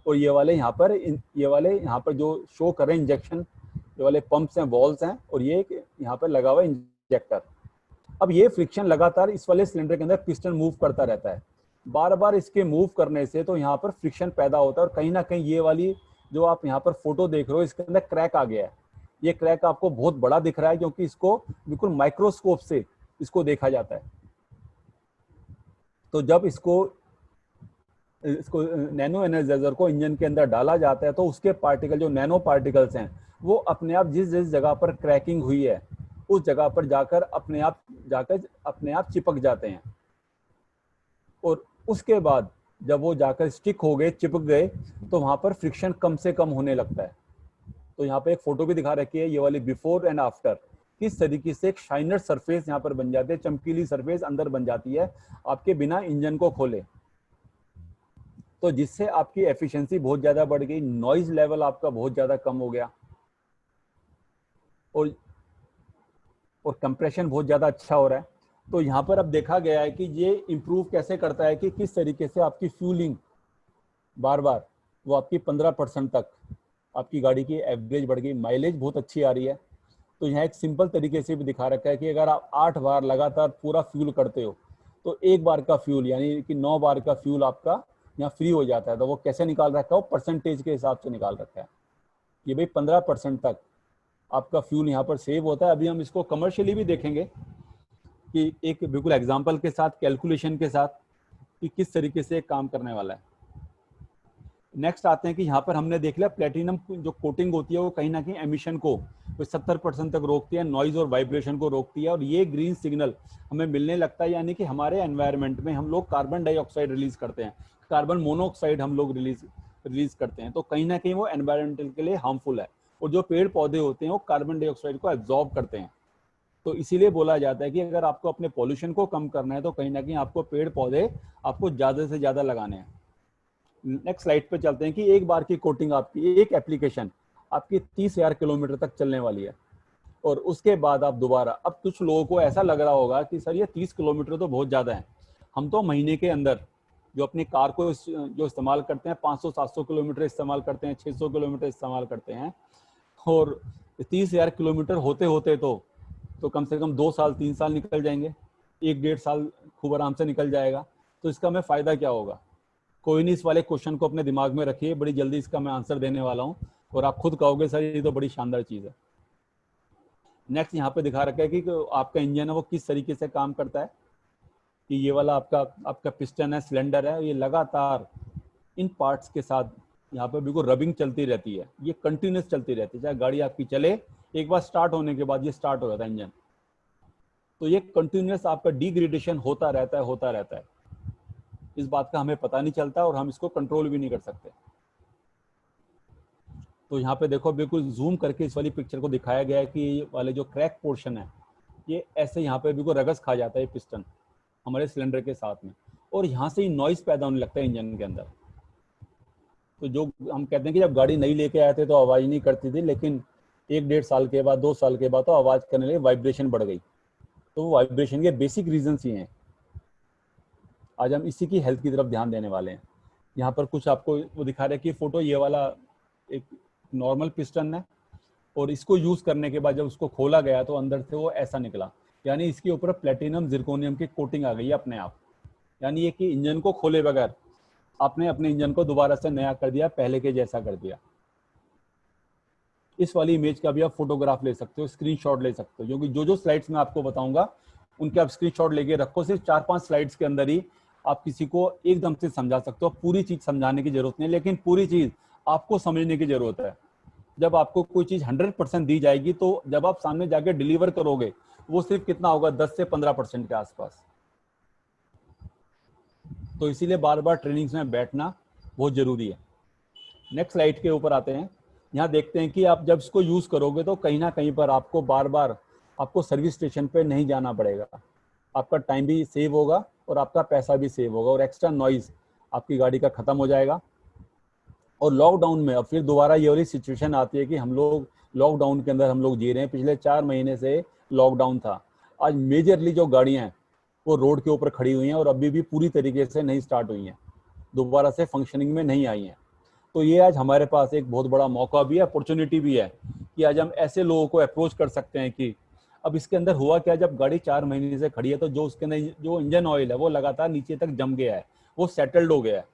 A: और ये वाले यहाँ पर जो शो कर रहे हैं इंजेक्शन, ये वाले पंप्स हैं, वॉल्स हैं, और ये यहाँ पर लगा हुआ है इंजेक्टर। अब ये फ्रिक्शन लगातार इस वाले सिलेंडर के अंदर पिस्टन मूव करता रहता है। बार बार इसके मूव करने से तो यहाँ पर फ्रिक्शन पैदा होता है, और कहीं ना कहीं ये वाली जो आप यहाँ पर फोटो देख रहे हो इसके अंदर क्रैक आ गया है। ये क्रैक आपको बहुत बड़ा दिख रहा है क्योंकि इसको बिल्कुल माइक्रोस्कोप से इसको देखा जाता है। तो जब इसको नैनो एनर्जाइजर को इंजन के अंदर डाला जाता है तो उसके पार्टिकल, जो नैनो पार्टिकल्स हैं, वो अपने आप जिस जिस जगह पर क्रैकिंग हुई है उस जगह पर जाकर अपने आप चिपक जाते हैं। और उसके बाद जब वो जाकर स्टिक हो गए, चिपक गए, तो वहां पर फ्रिक्शन कम से कम होने लगता है। तो यहाँ पे एक फोटो भी दिखा रखी है, ये वाली बिफोर एंड आफ्टर। किस तरीके से एक शाइनर सरफेस यहाँ पर बन जाती है, चमकीली सरफेस अंदर बन जाती है आपके बिना इंजन को खोले। तो जिससे आपकी एफिशिएंसी बहुत ज्यादा बढ़ गई, नॉइज लेवल आपका बहुत ज्यादा कम हो गया, और कंप्रेशन बहुत ज्यादा अच्छा हो रहा है। तो यहाँ पर अब देखा गया है कि ये इम्प्रूव कैसे करता है कि किस तरीके से आपकी फ्यूलिंग बार बार वो आपकी 15% तक आपकी गाड़ी की एवरेज बढ़ गई, माइलेज बहुत अच्छी आ रही है। तो यहाँ एक सिंपल तरीके से भी दिखा रखा है कि अगर आप 8 बार लगातार पूरा फ्यूल करते हो तो एक बार का फ्यूल यानी कि 9 बार का फ्यूल आपका यहाँ फ्री हो जाता है। तो वो कैसे निकाल रखा है, वो परसेंटेज के हिसाब से निकाल रखा है कि भाई 15% तक आपका फ्यूल यहाँ पर सेव होता है। अभी हम इसको कमर्शियली भी देखेंगे कि एक बिल्कुल एग्जांपल के साथ, कैलकुलेशन के साथ, कि किस तरीके से काम करने वाला है। नेक्स्ट आते हैं कि यहाँ पर हमने देख लिया प्लेटिनम जो कोटिंग होती है वो कहीं ना कहीं एमिशन को 70% तक रोकती है, नॉइज और वाइब्रेशन को रोकती है, और ये ग्रीन सिग्नल हमें मिलने लगता है। यानी कि हमारे एनवायरनमेंट में हम लोग कार्बन डाइऑक्साइड रिलीज करते हैं, कार्बन मोनोऑक्साइड हम लोग रिलीज करते हैं, तो कहीं ना कहीं वो एनवायरमेंटल के लिए हार्मफुल है। और जो पेड़ पौधे होते हैं वो कार्बन डाइऑक्साइड को एब्जॉर्ब करते हैं। तो इसीलिए बोला जाता है कि अगर आपको अपने पॉल्यूशन को कम करना है तो कहीं ना कहीं आपको पेड़ पौधे आपको ज्यादा से ज्यादा लगाने हैं। नेक्स्ट स्लाइड पे चलते हैं कि एक बार की कोटिंग आपकी, एक एप्लीकेशन आपकी 30,000 किलोमीटर तक चलने वाली है, और उसके बाद आप दोबारा, अब कुछ लोगों को ऐसा लग रहा होगा कि सर ये 30 किलोमीटर तो बहुत ज़्यादा है, हम तो महीने के अंदर जो अपनी कार को जो इस्तेमाल करते हैं 500-700 किलोमीटर इस्तेमाल करते हैं, 600 किलोमीटर इस्तेमाल करते हैं, और 30,000 किलोमीटर होते होते तो कम से कम 2 साल 3 साल निकल जाएंगे, 1-1.5 साल खूब आराम से निकल जाएगा। तो इसका हमें फ़ायदा क्या होगा? कोई नहीं, इस वाले क्वेश्चन को अपने दिमाग में रखिए, बड़ी जल्दी इसका मैं आंसर देने वाला हूँ और आप खुद कहोगे सर ये तो बड़ी शानदार चीज़ है। नेक्स्ट यहाँ पे दिखा रखा है कि आपका इंजन है वो किस तरीके से काम करता है, कि ये वाला आपका पिस्टन है, सिलेंडर है, ये लगातार इन पार्ट्स के साथ यहाँ पे बिल्कुल रबिंग चलती रहती है, ये कंटिन्यूस चलती रहती है। चाहे गाड़ी आपकी चले, एक बार स्टार्ट होने के बाद ये स्टार्ट हो जाता है इंजन, तो ये कंटिन्यूस आपका डिग्रेडेशन होता रहता है। इस बात का हमें पता नहीं चलता और हम इसको कंट्रोल भी नहीं कर सकते। तो यहाँ पे देखो बिल्कुल जूम करके इस वाली पिक्चर को दिखाया गया है कि ये वाले जो क्रैक पोर्शन है ये ऐसे यहाँ पे बिल्कुल रगस खा जाता है पिस्टन हमारे सिलेंडर के साथ में, और यहाँ से ही नॉइस पैदा होने लगता है इंजन के अंदर। तो जो हम कहते हैं कि जब गाड़ी नई लेके आए थे तो आवाज़ नहीं करती थी, लेकिन 1-1.5 साल के बाद, 2 साल के बाद तो आवाज़ करने लगी, वाइब्रेशन बढ़ गई। तो वो वाइब्रेशन के बेसिक रीजंस ही हैं। आज हम इसी की हेल्थ की तरफ ध्यान देने वाले हैं। यहाँ पर कुछ आपको वो दिखा रहे हैं कि फोटो, ये वाला एक नॉर्मल पिस्टन है, और इसको यूज करने के बाद जब उसको खोला गया तो अंदर से वो ऐसा निकला, यानी इसके ऊपर प्लेटिनम जिरकोनियम की कोटिंग आ गई है अपने आप। यानी ये कि इंजन को खोले बगैर आपने अपने इंजन को दोबारा से नया कर दिया, पहले के जैसा कर दिया। इस वाली इमेज का भी आप फोटोग्राफ ले सकते हो, स्क्रीनशॉट ले सकते हो, क्योंकि जो स्लाइड्स मैं आपको बताऊंगा उनके आप स्क्रीनशॉट लेके रखो। सिर्फ 4-5 स्लाइड्स के अंदर ही आप किसी को एकदम से समझा सकते हो। पूरी चीज समझाने की जरूरत नहीं, लेकिन पूरी चीज आपको समझने की जरूरत है। जब आपको कोई चीज 100% दी जाएगी तो जब आप सामने जाके डिलीवर करोगे वो सिर्फ कितना होगा, 10 से 15% के आसपास। तो इसीलिए बार बार ट्रेनिंग्स में बैठना बहुत जरूरी है। नेक्स्ट स्लाइड के ऊपर आते हैं। यहाँ देखते हैं कि आप जब इसको यूज करोगे तो कहीं ना कहीं पर आपको बार बार आपको सर्विस स्टेशन पे नहीं जाना पड़ेगा, आपका टाइम भी सेव होगा और आपका पैसा भी सेव होगा, और एक्स्ट्रा नॉइज आपकी गाड़ी का खत्म हो जाएगा। और लॉकडाउन में अब फिर दोबारा ये वाली सिचुएशन आती है कि हम लोग लॉकडाउन के अंदर हम लोग जी रहे हैं। पिछले 4 महीने से लॉकडाउन था। आज मेजरली जो गाड़ियां हैं वो रोड के ऊपर खड़ी हुई हैं और अभी भी पूरी तरीके से नहीं स्टार्ट हुई हैं, दोबारा से फंक्शनिंग में नहीं आई हैं। तो ये आज हमारे पास एक बहुत बड़ा मौका भी है, अपॉर्चुनिटी भी है कि आज हम ऐसे लोगों को अप्रोच कर सकते हैं कि अब इसके अंदर हुआ क्या, जब गाड़ी 4 महीने से खड़ी है तो जो उसके अंदर जो इंजन ऑयल है वो लगातार नीचे तक जम गया है, वो सेटल्ड हो गया है।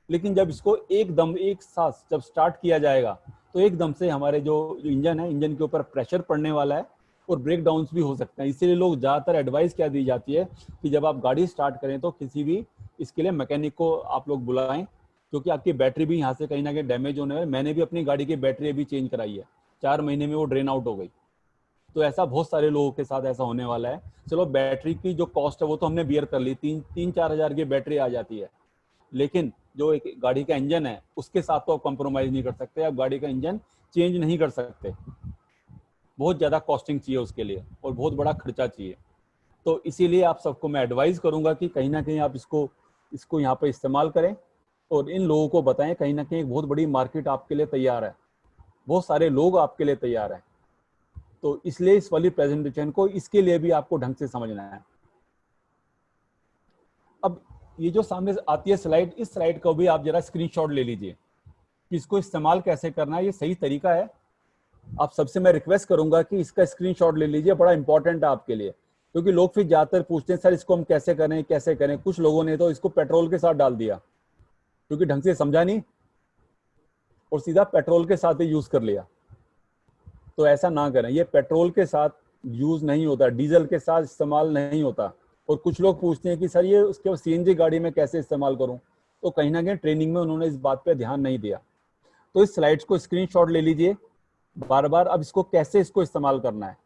A: लेकिन जब इसको एकदम एक साथ जब स्टार्ट किया जाएगा तो एकदम से हमारे जो इंजन है, इंजन के ऊपर प्रेशर पड़ने वाला है और ब्रेक डाउन्स भी हो सकते हैं। इसीलिए लोग ज़्यादातर एडवाइस क्या दी जाती है कि जब आप गाड़ी स्टार्ट करें तो किसी भी इसके लिए मैकेनिक को आप लोग बुलाएं, क्योंकि आपकी बैटरी भी यहाँ से कहीं ना कहीं डैमेज होने वाली। मैंने भी अपनी गाड़ी की बैटरी अभी चेंज कराई है, 4 महीने में वो ड्रेन आउट हो गई। तो ऐसा बहुत सारे लोगों के साथ ऐसा होने वाला है। चलो बैटरी की जो कॉस्ट है वो तो हमने बियर कर ली, 3-4 हज़ार की बैटरी आ जाती है, लेकिन जो एक गाड़ी का इंजन है उसके साथ तो आप कॉम्प्रोमाइज नहीं कर सकते, आप गाड़ी का इंजन चेंज नहीं कर सकते, बहुत ज़्यादा कॉस्टिंग चाहिए उसके लिए और बहुत बड़ा खर्चा चाहिए। तो इसीलिए आप सबको मैं एडवाइस करूंगा कि कहीं ना कहीं आप इसको यहाँ पे इस्तेमाल करें और इन लोगों को बताएं। कहीं ना कहीं एक बहुत बड़ी मार्केट आपके लिए तैयार है, बहुत सारे लोग आपके लिए तैयार हैं। तो इसलिए इस वाली प्रेजेंटेशन को इसके लिए भी आपको ढंग से समझना है। अब ये जो सामने आती है स्लाइड, इस स्लाइड को भी आप जरा स्क्रीनशॉट ले लीजिए कि इसको इस्तेमाल कैसे करना है, ये सही तरीका है। आप सबसे मैं रिक्वेस्ट करूंगा कि इसका स्क्रीनशॉट ले लीजिए, बड़ा इंपॉर्टेंट है आपके लिए, क्योंकि लोग फिर ज्यादातर पूछते हैं सर इसको हम कैसे करें कैसे करें। कुछ लोगों ने तो इसको पेट्रोल के साथ डाल दिया क्योंकि ढंग से समझा नहीं और सीधा पेट्रोल के साथ ही यूज कर लिया। तो ऐसा ना करें, ये पेट्रोल के साथ यूज नहीं होता, डीजल के साथ इस्तेमाल नहीं होता। और कुछ लोग पूछते हैं कि सर ये उसके सीएनजी गाड़ी में कैसे इस्तेमाल करूं, तो कहीं ना कहीं ट्रेनिंग में उन्होंने इस बात पे ध्यान नहीं दिया। तो इस स्लाइड्स को स्क्रीनशॉट ले लीजिए बार बार। अब इसको कैसे इसको इस्तेमाल करना है,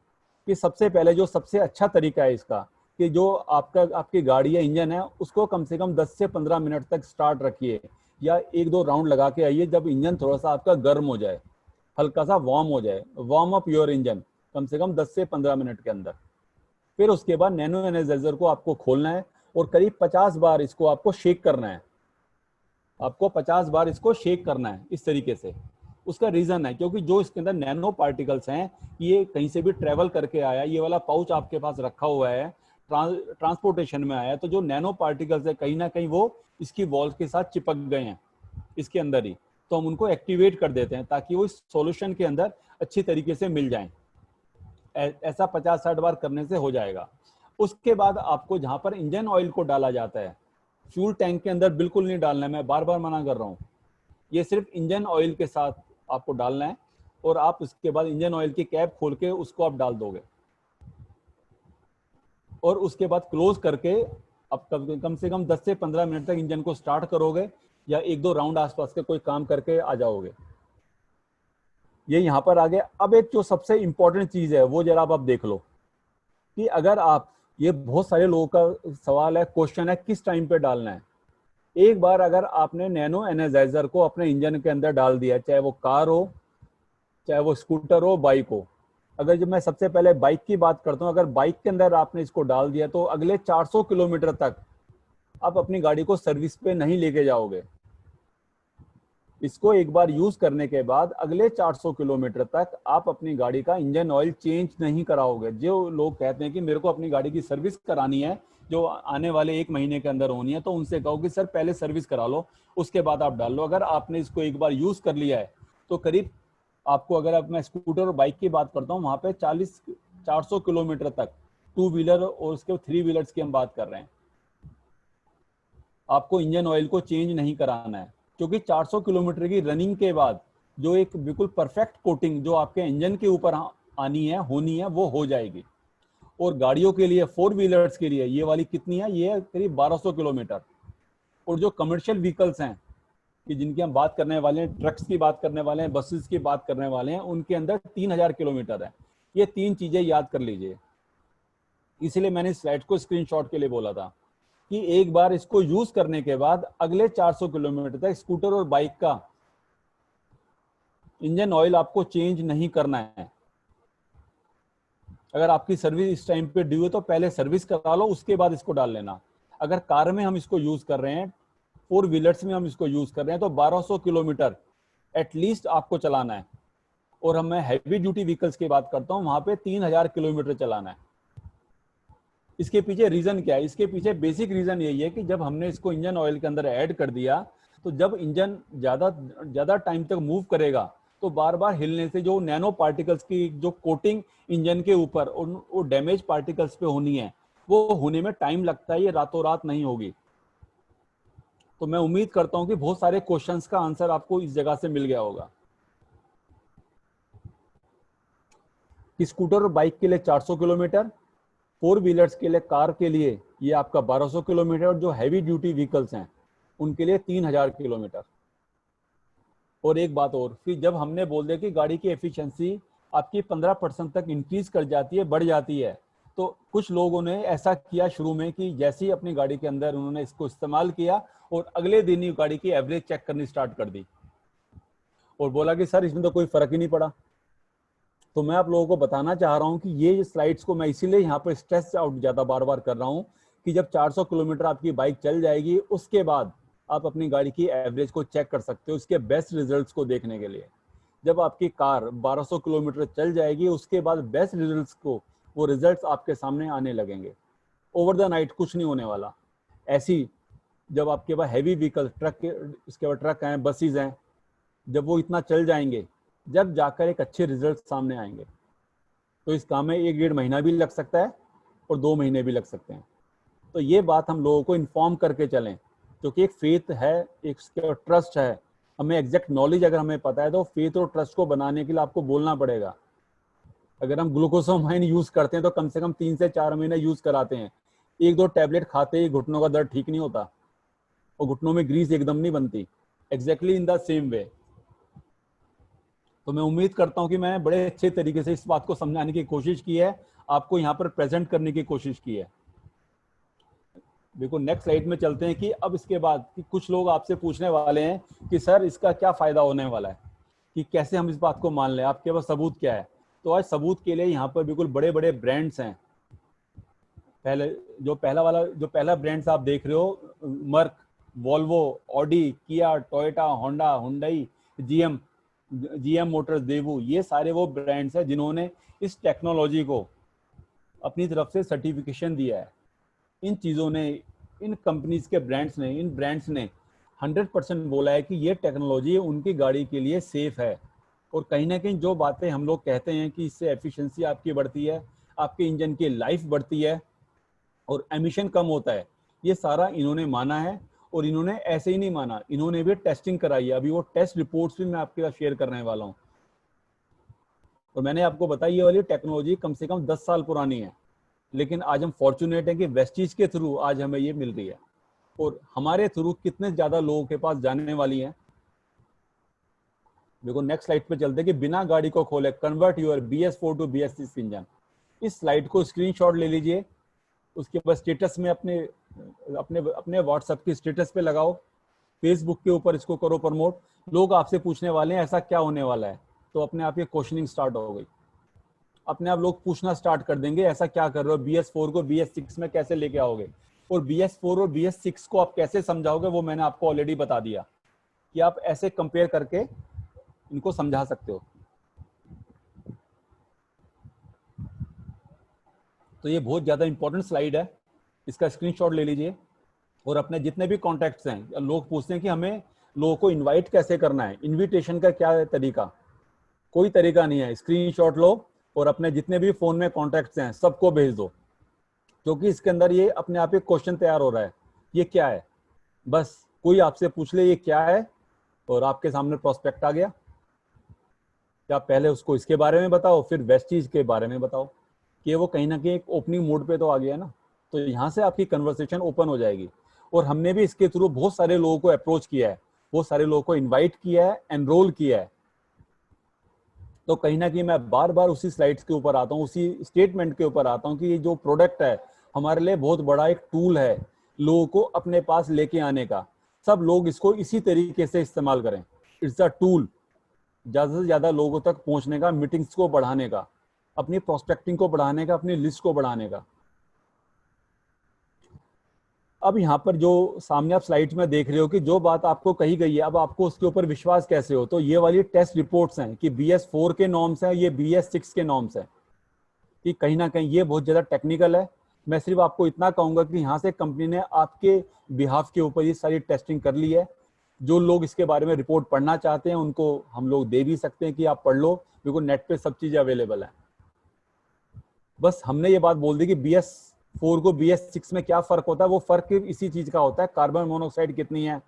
A: कि सबसे पहले जो सबसे अच्छा तरीका है इसका, कि जो आपकी गाड़ी या इंजन है उसको कम से कम 10 से 15 मिनट तक स्टार्ट रखिए या 1-2 राउंड लगा के आइए। जब इंजन थोड़ा सा आपका गर्म हो जाए, हल्का सा वार्म हो जाए, वार्म अप योर इंजन कम से कम 10 से 15 मिनट के अंदर। फिर उसके बाद नैनो एनर्जाइजर को आपको खोलना है और करीब 50 बार इसको आपको शेक करना है। आपको 50 बार इसको शेक करना है इस तरीके से। उसका रीजन है क्योंकि जो इसके अंदर नैनो पार्टिकल्स हैं, ये कहीं से भी ट्रेवल करके आया, ये वाला पाउच आपके पास रखा हुआ है, ट्रांसपोर्टेशन में आया, तो जो नैनो पार्टिकल्स है कहीं ना कहीं वो इसकी वॉल के साथ चिपक गए हैं इसके अंदर ही। तो हम उनको एक्टिवेट कर देते हैं ताकि वो इस सॉल्यूशन के अंदर अच्छी तरीके से मिल जाएं। ऐसा 50-60 बार करने से हो जाएगा। उसके बाद आपको जहां पर इंजन ऑयल को डाला जाता है, फ्यूल टैंक के अंदर बिल्कुल नहीं डालना है, मैं बार बार मना कर रहा हूँ। ये सिर्फ इंजन ऑयल के साथ आपको डालना है और आप उसके बाद इंजन ऑयल की कैप खोल के उसको आप डाल दोगे और उसके बाद क्लोज करके आप कम से कम 10 से 15 मिनट तक इंजन को स्टार्ट करोगे या 1-2 राउंड आसपास के कोई काम करके आ जाओगे। ये यहाँ पर आ गया। अब एक जो सबसे इंपॉर्टेंट चीज है वो जरा आप देख लो कि अगर आप, ये बहुत सारे लोगों का सवाल है, क्वेश्चन है किस टाइम पे डालना है। एक बार अगर आपने नैनो एनर्जाइजर को अपने इंजन के अंदर डाल दिया, चाहे वो कार हो, चाहे वो स्कूटर हो, बाइक हो। अगर जब मैं सबसे पहले बाइक की बात करता हूँ, अगर बाइक के अंदर आपने इसको डाल दिया तो अगले 400 किलोमीटर तक आप अपनी गाड़ी को सर्विस पे नहीं लेके जाओगे। इसको एक बार यूज करने के बाद अगले 400 किलोमीटर तक आप अपनी गाड़ी का इंजन ऑयल चेंज नहीं कराओगे। जो लोग कहते हैं कि मेरे को अपनी गाड़ी की सर्विस करानी है जो आने वाले 1 महीने के अंदर होनी है, तो उनसे कहो कि सर पहले सर्विस करा लो उसके बाद आप डाल लो। अगर आपने इसको एक बार यूज कर लिया है तो करीब आपको, अगर अब मैं स्कूटर और बाइक की बात करता हूँ, वहां पे 400 किलोमीटर तक 2 व्हीलर और उसके 3 व्हीलर्स की हम बात कर रहे हैं, आपको इंजन ऑयल को चेंज नहीं कराना है। क्योंकि 400 किलोमीटर की रनिंग के बाद जो एक बिल्कुल परफेक्ट कोटिंग जो आपके इंजन के ऊपर आनी है, होनी है, वो हो जाएगी। और गाड़ियों के लिए, 4 व्हीलर्स के लिए ये वाली कितनी है, ये करीब 1200 किलोमीटर। और जो कमर्शियल व्हीकल्स हैं कि जिनकी हम बात करने वाले हैं, ट्रक्स की बात करने वाले हैं, बसेस की बात करने वाले हैं, उनके अंदर 3000 किलोमीटर है। ये 3 चीजें याद कर लीजिए। इसलिए मैंने स्लाइड को स्क्रीनशॉट के लिए बोला था कि एक बार इसको यूज करने के बाद अगले 400 किलोमीटर तक स्कूटर और बाइक का इंजन ऑयल आपको चेंज नहीं करना है। अगर आपकी सर्विस इस टाइम पे ड्यू है तो पहले सर्विस करा लो, उसके बाद इसको डाल लेना। अगर कार में हम इसको यूज कर रहे हैं, 4 व्हीलर्स में हम इसको यूज कर रहे हैं, तो 1200 किलोमीटर एटलीस्ट आपको चलाना है। और हम मैं हैवी ड्यूटी व्हीकल्स की बात करता हूँ, वहां पे 3000 किलोमीटर चलाना है। इसके पीछे रीजन क्या है? इसके पीछे बेसिक रीजन यही है कि जब हमने इसको इंजन ऑयल के अंदर ऐड कर दिया, तो जब इंजन ज्यादा टाइम तक मूव करेगा तो बार बार हिलने से जो नैनो पार्टिकल्स की जो कोटिंग इंजन के ऊपर वो डैमेज पार्टिकल्स पे होनी है, वो होने में टाइम लगता है, ये रातों रात नहीं होगी। तो मैं उम्मीद करता हूं कि बहुत सारे क्वेश्चंस का आंसर आपको इस जगह से मिल गया होगा कि स्कूटर और बाइक के लिए 400 किलोमीटर, 4 व्हीलर्स के लिए, कार के लिए ये आपका 1200 किलोमीटर, और जो हैवी ड्यूटी व्हीकल्स हैं उनके लिए 3000 किलोमीटर। और एक बात और, फिर जब हमने बोल दिया कि गाड़ी की एफिशिएंसी आपकी 15% तक इंक्रीज कर जाती है, बढ़ जाती है। तो कुछ लोगों ने ऐसा किया शुरू में कि जैसे ही अपनी गाड़ी के अंदर उन्होंने इसको इस्तेमाल किया और अगले दिन ही गाड़ी की एवरेज चेक करनी स्टार्ट कर दी और बोला कि सर इसमें तो कोई फर्क ही नहीं पड़ा। तो मैं आप लोगों को बताना चाह रहा हूं कि ये स्लाइड्स को मैं इसीलिए यहाँ पर स्ट्रेस आउट ज्यादा बार बार कर रहा हूँ कि जब 400 किलोमीटर आपकी बाइक चल जाएगी उसके बाद आप अपनी गाड़ी की एवरेज को चेक कर सकते हो उसके बेस्ट रिजल्ट्स को देखने के लिए। जब आपकी कार 1200 किलोमीटर चल जाएगी उसके बाद बेस्ट रिजल्ट्स को वो रिजल्ट्स आपके सामने आने लगेंगे। ओवर द नाइट कुछ नहीं होने वाला। ऐसी जब आपके पास हैवी व्हीकल ट्रक इसके बाद ट्रक हैं, बसेज हैं, जब वो इतना चल जाएंगे जब जाकर एक अच्छे रिजल्ट सामने आएंगे। तो इस काम में 1-1.5 महीना भी लग सकता है और 2 महीने भी लग सकते हैं। तो ये बात हम लोगों को इन्फॉर्म करके चलें, क्योंकि एक फेथ है, एक ट्रस्ट है। हमें एग्जैक्ट नॉलेज अगर हमें पता है तो फेथ और ट्रस्ट को बनाने के लिए आपको बोलना पड़ेगा। अगर हम ग्लूकोसामाइन यूज करते हैं तो कम से कम 3 से 4 महीने यूज कराते हैं। 1-2 टैबलेट खाते ही घुटनों का दर्द ठीक नहीं होता और घुटनों में ग्रीस एकदम नहीं बनती। Exactly in the same way. तो मैं उम्मीद करता हूं कि मैं बड़े अच्छे तरीके से इस बात को समझाने की कोशिश की है, आपको यहाँ पर प्रेजेंट करने की कोशिश की है। देखो नेक्स्ट स्लाइड में चलते हैं कि अब इसके बाद कि कुछ लोग आपसे पूछने वाले हैं कि सर इसका क्या फायदा होने वाला है, कि कैसे हम इस बात को मान लें, आपके पास सबूत क्या है। तो आज सबूत के लिए यहाँ पर बिल्कुल बड़े बड़े ब्रांड्स हैं। जो पहला ब्रांड्स आप देख रहे हो, Merc, Volvo, Audi, Kia, Toyota, Honda, Hyundai, GM Motors, Daewoo, ये सारे वो ब्रांड्स हैं जिन्होंने इस टेक्नोलॉजी को अपनी तरफ से सर्टिफिकेशन दिया है। इन चीज़ों ने, इन कंपनीज के ब्रांड्स ने, इन ब्रांड्स ने 100% बोला है कि ये टेक्नोलॉजी उनकी गाड़ी के लिए सेफ है। और कहीं ना कहीं जो बातें हम लोग कहते हैं कि इससे एफिशिएंसी आपकी बढ़ती है, आपके इंजन की लाइफ बढ़ती है और एमिशन कम होता है, ये सारा इन्होंने माना है। और इन्होंने ऐसे ही नहीं माना, इन्होंने भी टेस्टिंग कराई है। अभी वो टेस्ट रिपोर्ट्स भी मैं आपके साथ शेयर करने वाला हूँ। और मैंने आपको बताया ये वाली टेक्नोलॉजी कम से कम 10 साल पुरानी है, लेकिन आज हम फॉर्चुनेट हैं कि वेस्टीज के थ्रू आज हमें ये मिल रही है। और हमारे थ्रू कितने ज्यादा लोगों के पास जाने वाली है। देखो नेक्स्ट स्लाइड पे चलते हैं कि बिना गाड़ी को खोले convert your BS4 to BS6 engine. इस स्लाइड को स्क्रीनशॉट ले लीजिए, उसके बाद स्टेटस में अपने अपने अपने व्हाट्सएप की स्टेटस पे लगाओ, फेसबुक के ऊपर इसको करो प्रमोट। लोग आपसे पूछने वाले हैं ऐसा क्या होने वाला है, तो अपने आप ये क्वेश्चनिंग स्टार्ट हो गई। अपने आप लोग पूछना स्टार्ट कर देंगे ऐसा क्या कर रहे हो, BS4 को BS6 में कैसे लेके आओगे। और BS4 और BS6 को आप कैसे समझाओगे वो मैंने आपको ऑलरेडी बता दिया कि आप ऐसे कंपेयर करके इनको समझा सकते हो। तो ये बहुत ज्यादा इंपॉर्टेंट स्लाइड है, इसका स्क्रीनशॉट ले लीजिए। और अपने जितने भी कॉन्टैक्ट्स हैं, लोग पूछते हैं कि हमें लोगों को इनवाइट कैसे करना है, इनविटेशन का क्या है तरीका। कोई तरीका नहीं है, स्क्रीनशॉट लो और अपने जितने भी फोन में कॉन्टैक्ट्स हैं सबको भेज दो, क्योंकि इसके अंदर ये अपने आप एक क्वेश्चन तैयार हो रहा है, ये क्या है। बस कोई आपसे पूछ ले ये क्या है और आपके सामने प्रोस्पेक्ट आ गया, क्या पहले उसको इसके बारे में बताओ फिर वेस्टीज के बारे में बताओ, कि वो कहीं ना कहीं एक ओपनिंग मोड पे तो आ गया ना। तो यहाँ से आपकी कन्वर्सेशन ओपन हो जाएगी। और हमने भी इसके थ्रू बहुत सारे लोगों को अप्रोच किया है, बहुत सारे लोगों को इन्वाइट किया है, एनरोल किया है। तो कहीं ना कहीं मैं बार बार उसी स्लाइड्स के ऊपर आता हूँ, उसी स्टेटमेंट के ऊपर आता हूँ कि ये जो प्रोडक्ट है हमारे लिए बहुत बड़ा एक टूल है लोगों को अपने पास लेके आने का। सब लोग इसको इसी तरीके से इस्तेमाल करें। इट्स अ टूल ज्यादा से ज्यादा लोगों तक पहुंचने का, मीटिंग्स को बढ़ाने का, अपनी प्रोस्पेक्टिंग को बढ़ाने का, अपनी लिस्ट को बढ़ाने का। अब यहाँ पर जो सामने आप स्लाइड में देख रहे हो कि जो बात आपको कही गई है, अब आपको उसके ऊपर विश्वास कैसे हो। तो ये वाली टेस्ट रिपोर्ट्स हैं कि BS4 के नॉर्म्स हैं, ये BS6 के नॉर्म्स हैं, कि कहीं ना कहीं ये बहुत ज्यादा टेक्निकल है। मैं सिर्फ आपको इतना कहूंगा कि यहाँ से कंपनी ने आपके बिहाफ के ऊपर ये सारी टेस्टिंग कर ली है। जो लोग इसके बारे में रिपोर्ट पढ़ना चाहते हैं उनको हम लोग दे भी सकते हैं कि आप पढ़ लो, बिल्कुल नेट पे सब चीजें अवेलेबल है। बस हमने ये बात बोल दी कि BS4 को BS6 में क्या फर्क होता है। वो फर्क इसी चीज का होता है, कार्बन मोनोऑक्साइड कितनी है,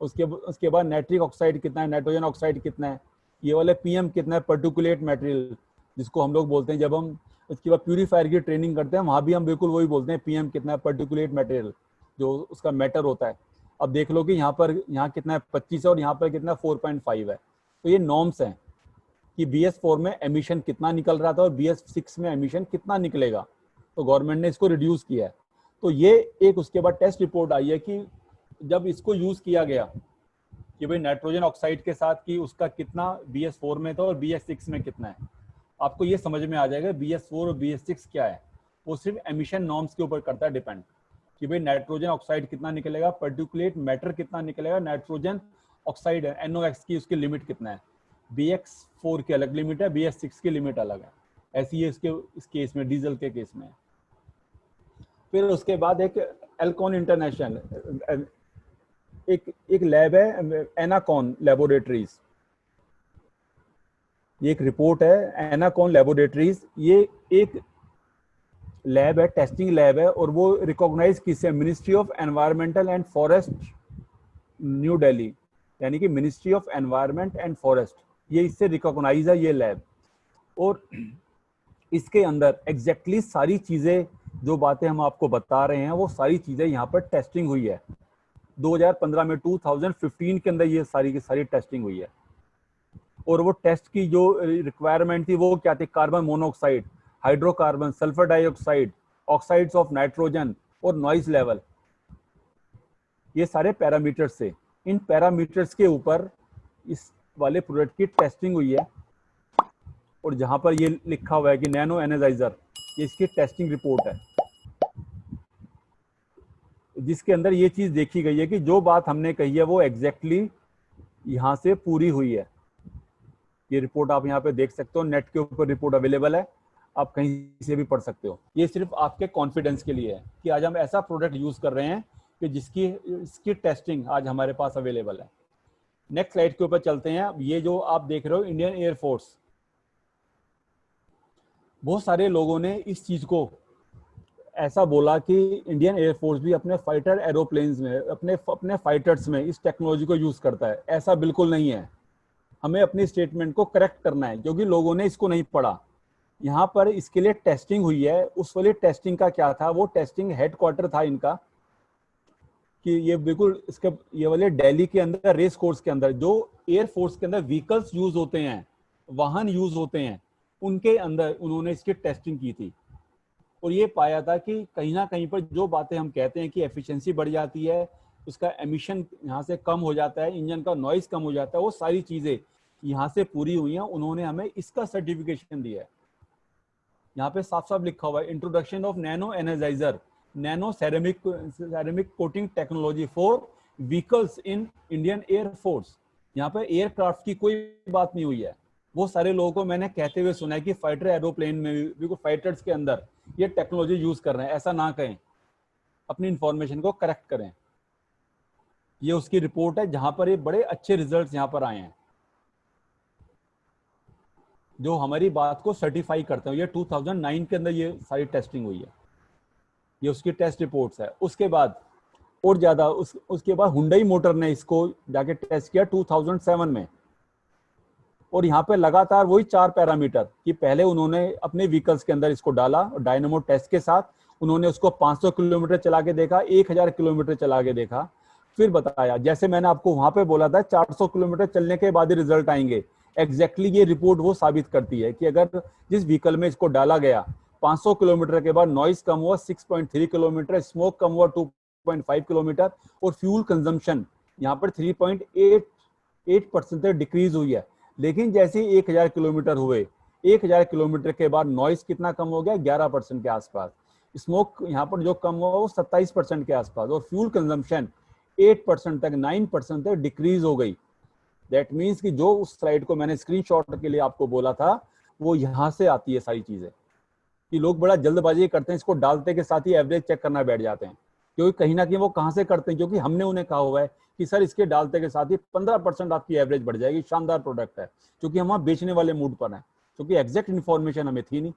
A: उसके बाद नाइट्रिक ऑक्साइड कितना है, नाइट्रोजन ऑक्साइड कितना है, ये वाले PM कितना है, पर्टिकुलेट मटेरियल जिसको हम लोग बोलते हैं। जब हम उसके बाद प्यूरीफायर की ट्रेनिंग करते हैं वहां भी हम बिल्कुल वही बोलते हैं, PM कितना है, पर्टिकुलेट मटेरियल जो उसका मैटर होता है। अब देख लो कि यहाँ कितना है 25 है और यहाँ पर कितना 4.5 है। तो ये नॉर्म्स हैं कि BS4 में एमिशन कितना निकल रहा था और BS6 में एमिशन कितना निकलेगा, तो गवर्नमेंट ने इसको रिड्यूस किया है। तो ये एक उसके बाद टेस्ट रिपोर्ट आई है कि जब इसको यूज किया गया कि भाई नाइट्रोजन ऑक्साइड के साथ कि उसका कितना BS4 में था और BS6 में कितना है, आपको ये समझ में आ जाएगा BS4 और BS6 क्या है। वो सिर्फ एमिशन नॉर्म्स के ऊपर करता है डिपेंड कि भाई नाइट्रोजन ऑक्साइड कितना निकलेगा, पर्टिकुलेट मैटर कितना निकलेगा, नाइट्रोजन ऑक्साइड है NOx की उसकी लिमिट कितना है। BX4 की अलग लिमिट है, BS6 की लिमिट अलग है। ऐसी है इसके इस केस में, डीजल के केस में। फिर उसके बाद एक एल्कॉन इंटरनेशनल एक लैब है, एनाकॉन लेबोरेटरीज। ये एक रिपोर्ट है एनाकॉन लेबोरेटरीज। ये एक लैब है, टेस्टिंग लैब है, और वो रिकॉग्नाइज किससे, ministry of environmental and forest new Delhi, यानी कि ministry of environment and forest, ये इससे रिकॉग्नाइज है ये लैब। और इसके अंदर एग्जैक्टली सारी चीजें जो बातें हम आपको बता रहे हैं वो सारी चीजें यहाँ पर टेस्टिंग हुई है 2015 में, 2015 के अंदर ये सारी की सारी टेस्टिंग हुई है। और वो टेस्ट की जो रिक्वायरमेंट थी वो क्या थी, carbon monoxide, hydrocarbon, sulphur dioxide, oxides of nitrogen और नॉइज लेवल, ये सारे पैरामीटर्स थे। इन पैरामीटर्स के ऊपर इस वाले प्रोडक्ट की टेस्टिंग हुई है। और जहां पर ये लिखा हुआ है कि नैनो एनालाइजर, ये इसकी टेस्टिंग रिपोर्ट है, जिसके अंदर ये चीज देखी गई है कि जो बात हमने कही है वो एग्जैक्टली यहां से पूरी हुई है। ये रिपोर्ट आप यहाँ पे देख सकते हो, नेट के ऊपर रिपोर्ट अवेलेबल है, आप कहीं से भी पढ़ सकते हो। ये सिर्फ आपके कॉन्फिडेंस के लिए है कि आज हम ऐसा प्रोडक्ट यूज कर रहे हैं कि इसकी टेस्टिंग आज हमारे पास अवेलेबल है। नेक्स्ट स्लाइड के ऊपर चलते हैं। ये जो आप देख रहे हो इंडियन एयरफोर्स, बहुत सारे लोगों ने इस चीज को ऐसा बोला कि इंडियन एयरफोर्स भी अपने फाइटर एरोप्लेन्स में, अपने फाइटर्स में इस टेक्नोलॉजी को यूज करता है। ऐसा बिल्कुल नहीं है। हमें अपनी स्टेटमेंट को करेक्ट करना है क्योंकि लोगों ने इसको नहीं पढ़ा। यहाँ पर इसके लिए टेस्टिंग हुई है। उस वाली टेस्टिंग का क्या था, वो टेस्टिंग हेडक्वार्टर था इनका कि ये बिल्कुल इसके ये वाले दिल्ली के अंदर रेस कोर्स के अंदर जो एयरफोर्स के अंदर व्हीकल्स यूज होते हैं, वाहन यूज होते हैं, उनके अंदर उन्होंने इसकी टेस्टिंग की थी। और ये पाया था कि कहीं ना कहीं पर जो बातें हम कहते हैं कि एफिशिएंसी बढ़ जाती है, उसका एमिशन यहाँ से कम हो जाता है, इंजन का नॉइज कम हो जाता है, वो सारी चीजें यहाँ से पूरी हुई हैं। उन्होंने हमें इसका सर्टिफिकेशन दिया है। यहाँ पे साफ साफ लिखा हुआ है, introduction of nano energiser, nano ceramic coating technology for vehicles in Indian air force. यहाँ पे एयरक्राफ्ट की कोई बात नहीं हुई है। वो सारे लोगों को मैंने कहते हुए सुना है कि फाइटर एरोप्लेन में भी फाइटर्स के अंदर ये टेक्नोलॉजी यूज कर रहे हैं, ऐसा ना कहें, अपनी इंफॉर्मेशन को करेक्ट करें। ये उसकी रिपोर्ट है जहां पर ये बड़े अच्छे रिजल्ट्स यहाँ पर आए हैं जो हमारी बात को सर्टिफाई करते हैं। ये 2009 के अंदर ये सारी टेस्टिंग हुई है, ये उसकी टेस्ट रिपोर्ट्स है। उसके बाद और ज्यादा उसके बाद हुंडई मोटर ने इसको जाके टेस्ट किया 2007 में। और यहाँ पे लगातार वही 4 पैरामीटर कि पहले उन्होंने अपने व्हीकल्स के अंदर इसको डाला और डायनामो टेस्ट के साथ उन्होंने उसको 500 किलोमीटर चला के देखा, 1000 किलोमीटर चला के देखा, फिर बताया। जैसे मैंने आपको वहां पे बोला था 400 किलोमीटर चलने के बाद ही रिजल्ट आएंगे। एग्जैक्टली ये रिपोर्ट वो साबित करती है कि अगर जिस व्हीकल में इसको डाला गया 500 किलोमीटर के बाद नॉइज कम हुआ 6.3 किलोमीटर, स्मोक कम हुआ 2.5 किलोमीटर, और फ्यूल कंजम्पशन यहाँ पर 3.8% तक डिक्रीज हुई है। लेकिन जैसे 1000 किलोमीटर हुए, 1000 किलोमीटर के बाद नॉइज कितना कम हो गया, 11% के आसपास। स्मोक यहाँ पर जो कम हुआ वो 27% के आसपास, और फ्यूल कंजम्पशन 8% तक, 9% तक डिक्रीज हो गई। दैट मीन्स कि जो उस स्लाइड को मैंने स्क्रीनशॉट के लिए आपको बोला था वो यहाँ से आती है सारी चीजें। कि लोग बड़ा जल्दबाजी करते हैं, इसको डालते के साथ ही एवरेज चेक करना बैठ जाते हैं, क्योंकि कहीं ना कहीं वो कहाँ से करते हैं, क्योंकि हमने उन्हें कहा हुआ है कि सर इसके डालते के साथ ही 15% आपकी एवरेज बढ़ जाएगी, शानदार प्रोडक्ट है, क्योंकि हम वहाँ बेचने वाले मूड पर हैं, क्योंकि एग्जैक्ट इन्फॉर्मेशन हमें थी नहीं।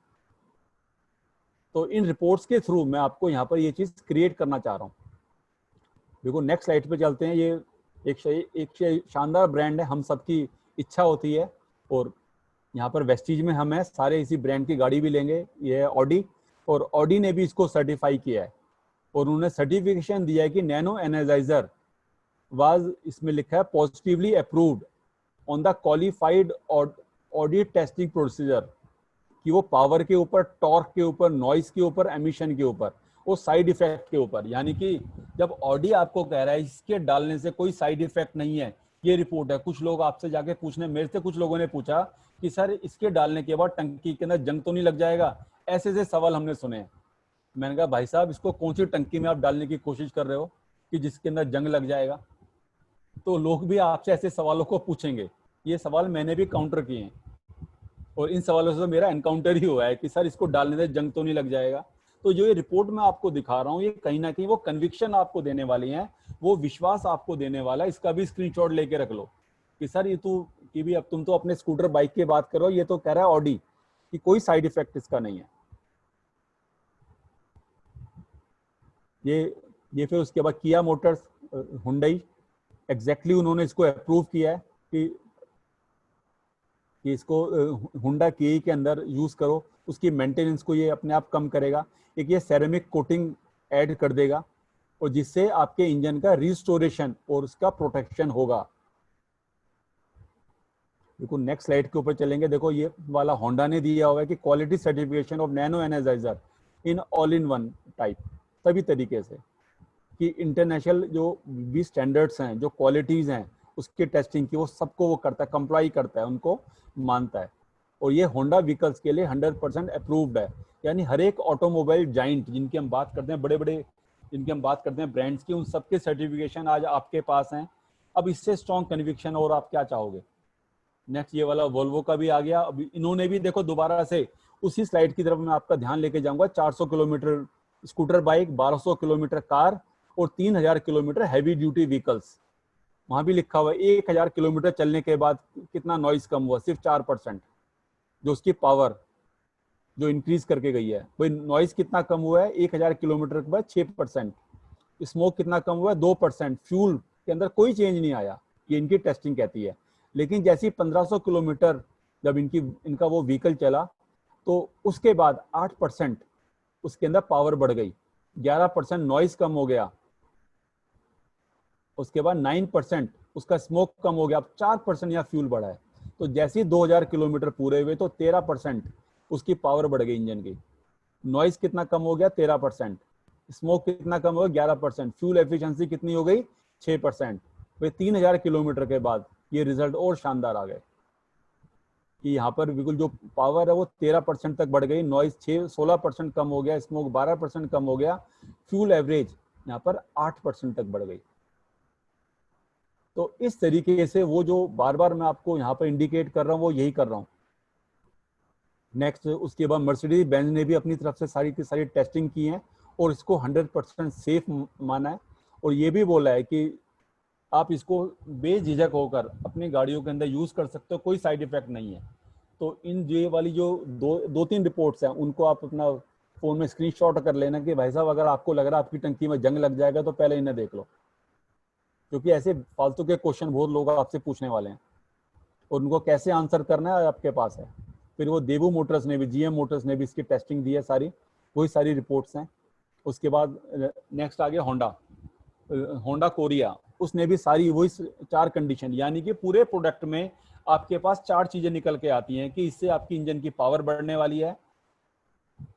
A: तो इन रिपोर्ट्स के थ्रू मैं आपको यहाँ पर ये चीज क्रिएट करना चाह रहा हूँ। देखो नेक्स्ट स्लाइड पे चलते हैं। ये एक शानदार ब्रांड है, हम सबकी इच्छा होती है, और यहाँ पर वेस्टीज में हम है सारे इसी ब्रांड की गाड़ी भी लेंगे। ये है ऑडी, और ऑडी ने भी इसको सर्टिफाई किया है, और उन्होंने सर्टिफिकेशन दिया है कि नैनो एनर्जाइजर वाज, इसमें लिखा है positively approved on the qualified Audi testing procedure कि वो पावर के ऊपर, टॉर्क के ऊपर, नॉइस के ऊपर, एमिशन के ऊपर, वो साइड इफेक्ट के ऊपर। यानी कि जब ऑडी आपको कह रहा है इसके डालने से कोई साइड इफेक्ट नहीं है, ये रिपोर्ट है। कुछ लोग आपसे जाके पूछने, मेरे से कुछ लोगों ने पूछा कि सर इसके डालने के बाद टंकी के अंदर जंग तो नहीं लग जाएगा, ऐसे ऐसे सवाल हमने सुने हैं। मैंने कहा भाई साहब इसको कौन सी टंकी में आप डालने की कोशिश कर रहे हो कि जिसके अंदर जंग लग जाएगा। तो लोग भी आपसे ऐसे सवालों को पूछेंगे। ये सवाल मैंने भी काउंटर किए हैं और इन सवालों से मेरा एनकाउंटर ही हुआ है कि सर इसको डालने से जंग तो नहीं लग जाएगा। तो जो ये रिपोर्ट मैं आपको दिखा रहा हूँ, ये कहीं ना कहीं वो कन्विक्शन आपको देने वाली है, वो विश्वास आपको देने वाला है। इसका भी स्क्रीनशॉट लेके रख लो कि सर ये तो कि भी अब तुम तो अपने स्कूटर बाइक की बात करो, ये तो कह रहा है ऑडी कि कोई साइड इफेक्ट इसका नहीं है। ये फिर उसके बाद किया मोटर्स, हुंडई, एग्जैक्टली उन्होंने इसको अप्रूव किया है कि इसको हुंडा की के अंदर यूज करो, उसकी मेंटेनेंस को ये अपने आप कम करेगा। एक ये सेरेमिक कोटिंग ऐड कर देगा और जिससे आपके इंजन का रिस्टोरेशन और उसका प्रोटेक्शन होगा। देखो नेक्स्ट स्लाइड के ऊपर चलेंगे। देखो ये वाला होंडा ने दिया हुआ है कि quality certification of nano energiser in all in one type, सभी तरीके से कि इंटरनेशनल जो भी स्टैंडर्ड्स हैं, जो क्वालिटीज हैं उसकी टेस्टिंग की, वो सबको वो करता है, कंप्लाई करता है, उनको मानता है। और ये होंडा व्हीकल्स के लिए 100% अप्रूव्ड है। यानी हर एक ऑटोमोबाइल जाइंट जिनकी हम बात करते हैं, बड़े बड़े जिनकी हम बात करते हैं ब्रांड्स की, उन सबके सर्टिफिकेशन आज आपके पास हैं। अब इससे स्ट्रॉन्ग कन्विक्शन और आप क्या चाहोगे। नेक्स्ट ये वाला वोल्वो का भी आ गया। अब इन्होंने भी देखो दोबारा से उसी स्लाइड की तरफ मैं आपका ध्यान लेके जाऊंगा। 400 kilometre scooter bike, 1200 kilometre car और 3000 किलोमीटर हैवी ड्यूटी व्हीकल्स। वहां भी लिखा हुआ है 1000 किलोमीटर चलने के बाद कितना नॉइस कम हुआ, सिर्फ 4%। जो उसकी पावर जो इंक्रीज करके गई है, भाई नॉइस कितना कम हुआ है 1000 किलोमीटर के बाद 6%। स्मोक कितना कम हुआ है 2%। फ्यूल के अंदर कोई चेंज नहीं आया, ये इनकी टेस्टिंग कहती है। लेकिन जैसे 1500 किलोमीटर जब इनका वो व्हीकल चला तो उसके बाद 8% उसके अंदर पावर बढ़ गई, 11% नॉइस कम हो गया, उसके बाद 9% उसका स्मोक कम हो गया, अब 4% यहाँ फ्यूल बढ़ा है। तो जैसे ही 2000 किलोमीटर पूरे हुए तो 13% उसकी पावर बढ़ गई इंजन की। नॉइस कितना कम हो गया 13%, स्मोक कितना कम हो गया 11%, फ्यूल एफिशिएंसी कितनी हो गई 6%। फिर 3000 किलोमीटर के बाद ये रिजल्ट और शानदार आ गए कि यहाँ पर बिल्कुल जो पावर है वो 13% तक बढ़ गई, नॉइस 16% कम हो गया, स्मोक 12% कम हो गया, फ्यूल एवरेज यहाँ पर 8% तक बढ़ गई। तो इस तरीके से वो जो बार बार मैं आपको यहाँ पर इंडिकेट कर रहा हूँ वो यही कर रहा हूँ। नेक्स्ट उसके बाद मर्सिडीज बेंज ने भी अपनी तरफ से सारी की सारी टेस्टिंग की है और इसको 100% सेफ माना है और ये भी बोला है कि आप इसको बेझिझक होकर अपनी गाड़ियों के अंदर यूज कर सकते हो, कोई साइड इफेक्ट नहीं है। तो इन ये वाली जो दो तीन रिपोर्ट्स हैं उनको आप अपना फोन में स्क्रीनशॉट कर लेना कि भाई साहब अगर आपको लग रहा है आपकी टंकी में जंग लग जाएगा तो पहले इन्हें देख लो, क्योंकि ऐसे फालतू के क्वेश्चन बहुत लोग आपसे पूछने वाले हैं और उनको कैसे आंसर करना है आपके पास है। फिर वो देवू मोटर्स ने भी, जीएम मोटर्स ने भी इसकी टेस्टिंग दी है, सारी वही सारी रिपोर्ट्स हैं। उसके बाद नेक्स्ट आ गया होंडा कोरिया, उसने भी सारी वही 4 कंडीशन, यानी कि पूरे प्रोडक्ट में आपके पास 4 चीजें निकल के आती हैं कि इससे आपकी इंजन की पावर बढ़ने वाली है,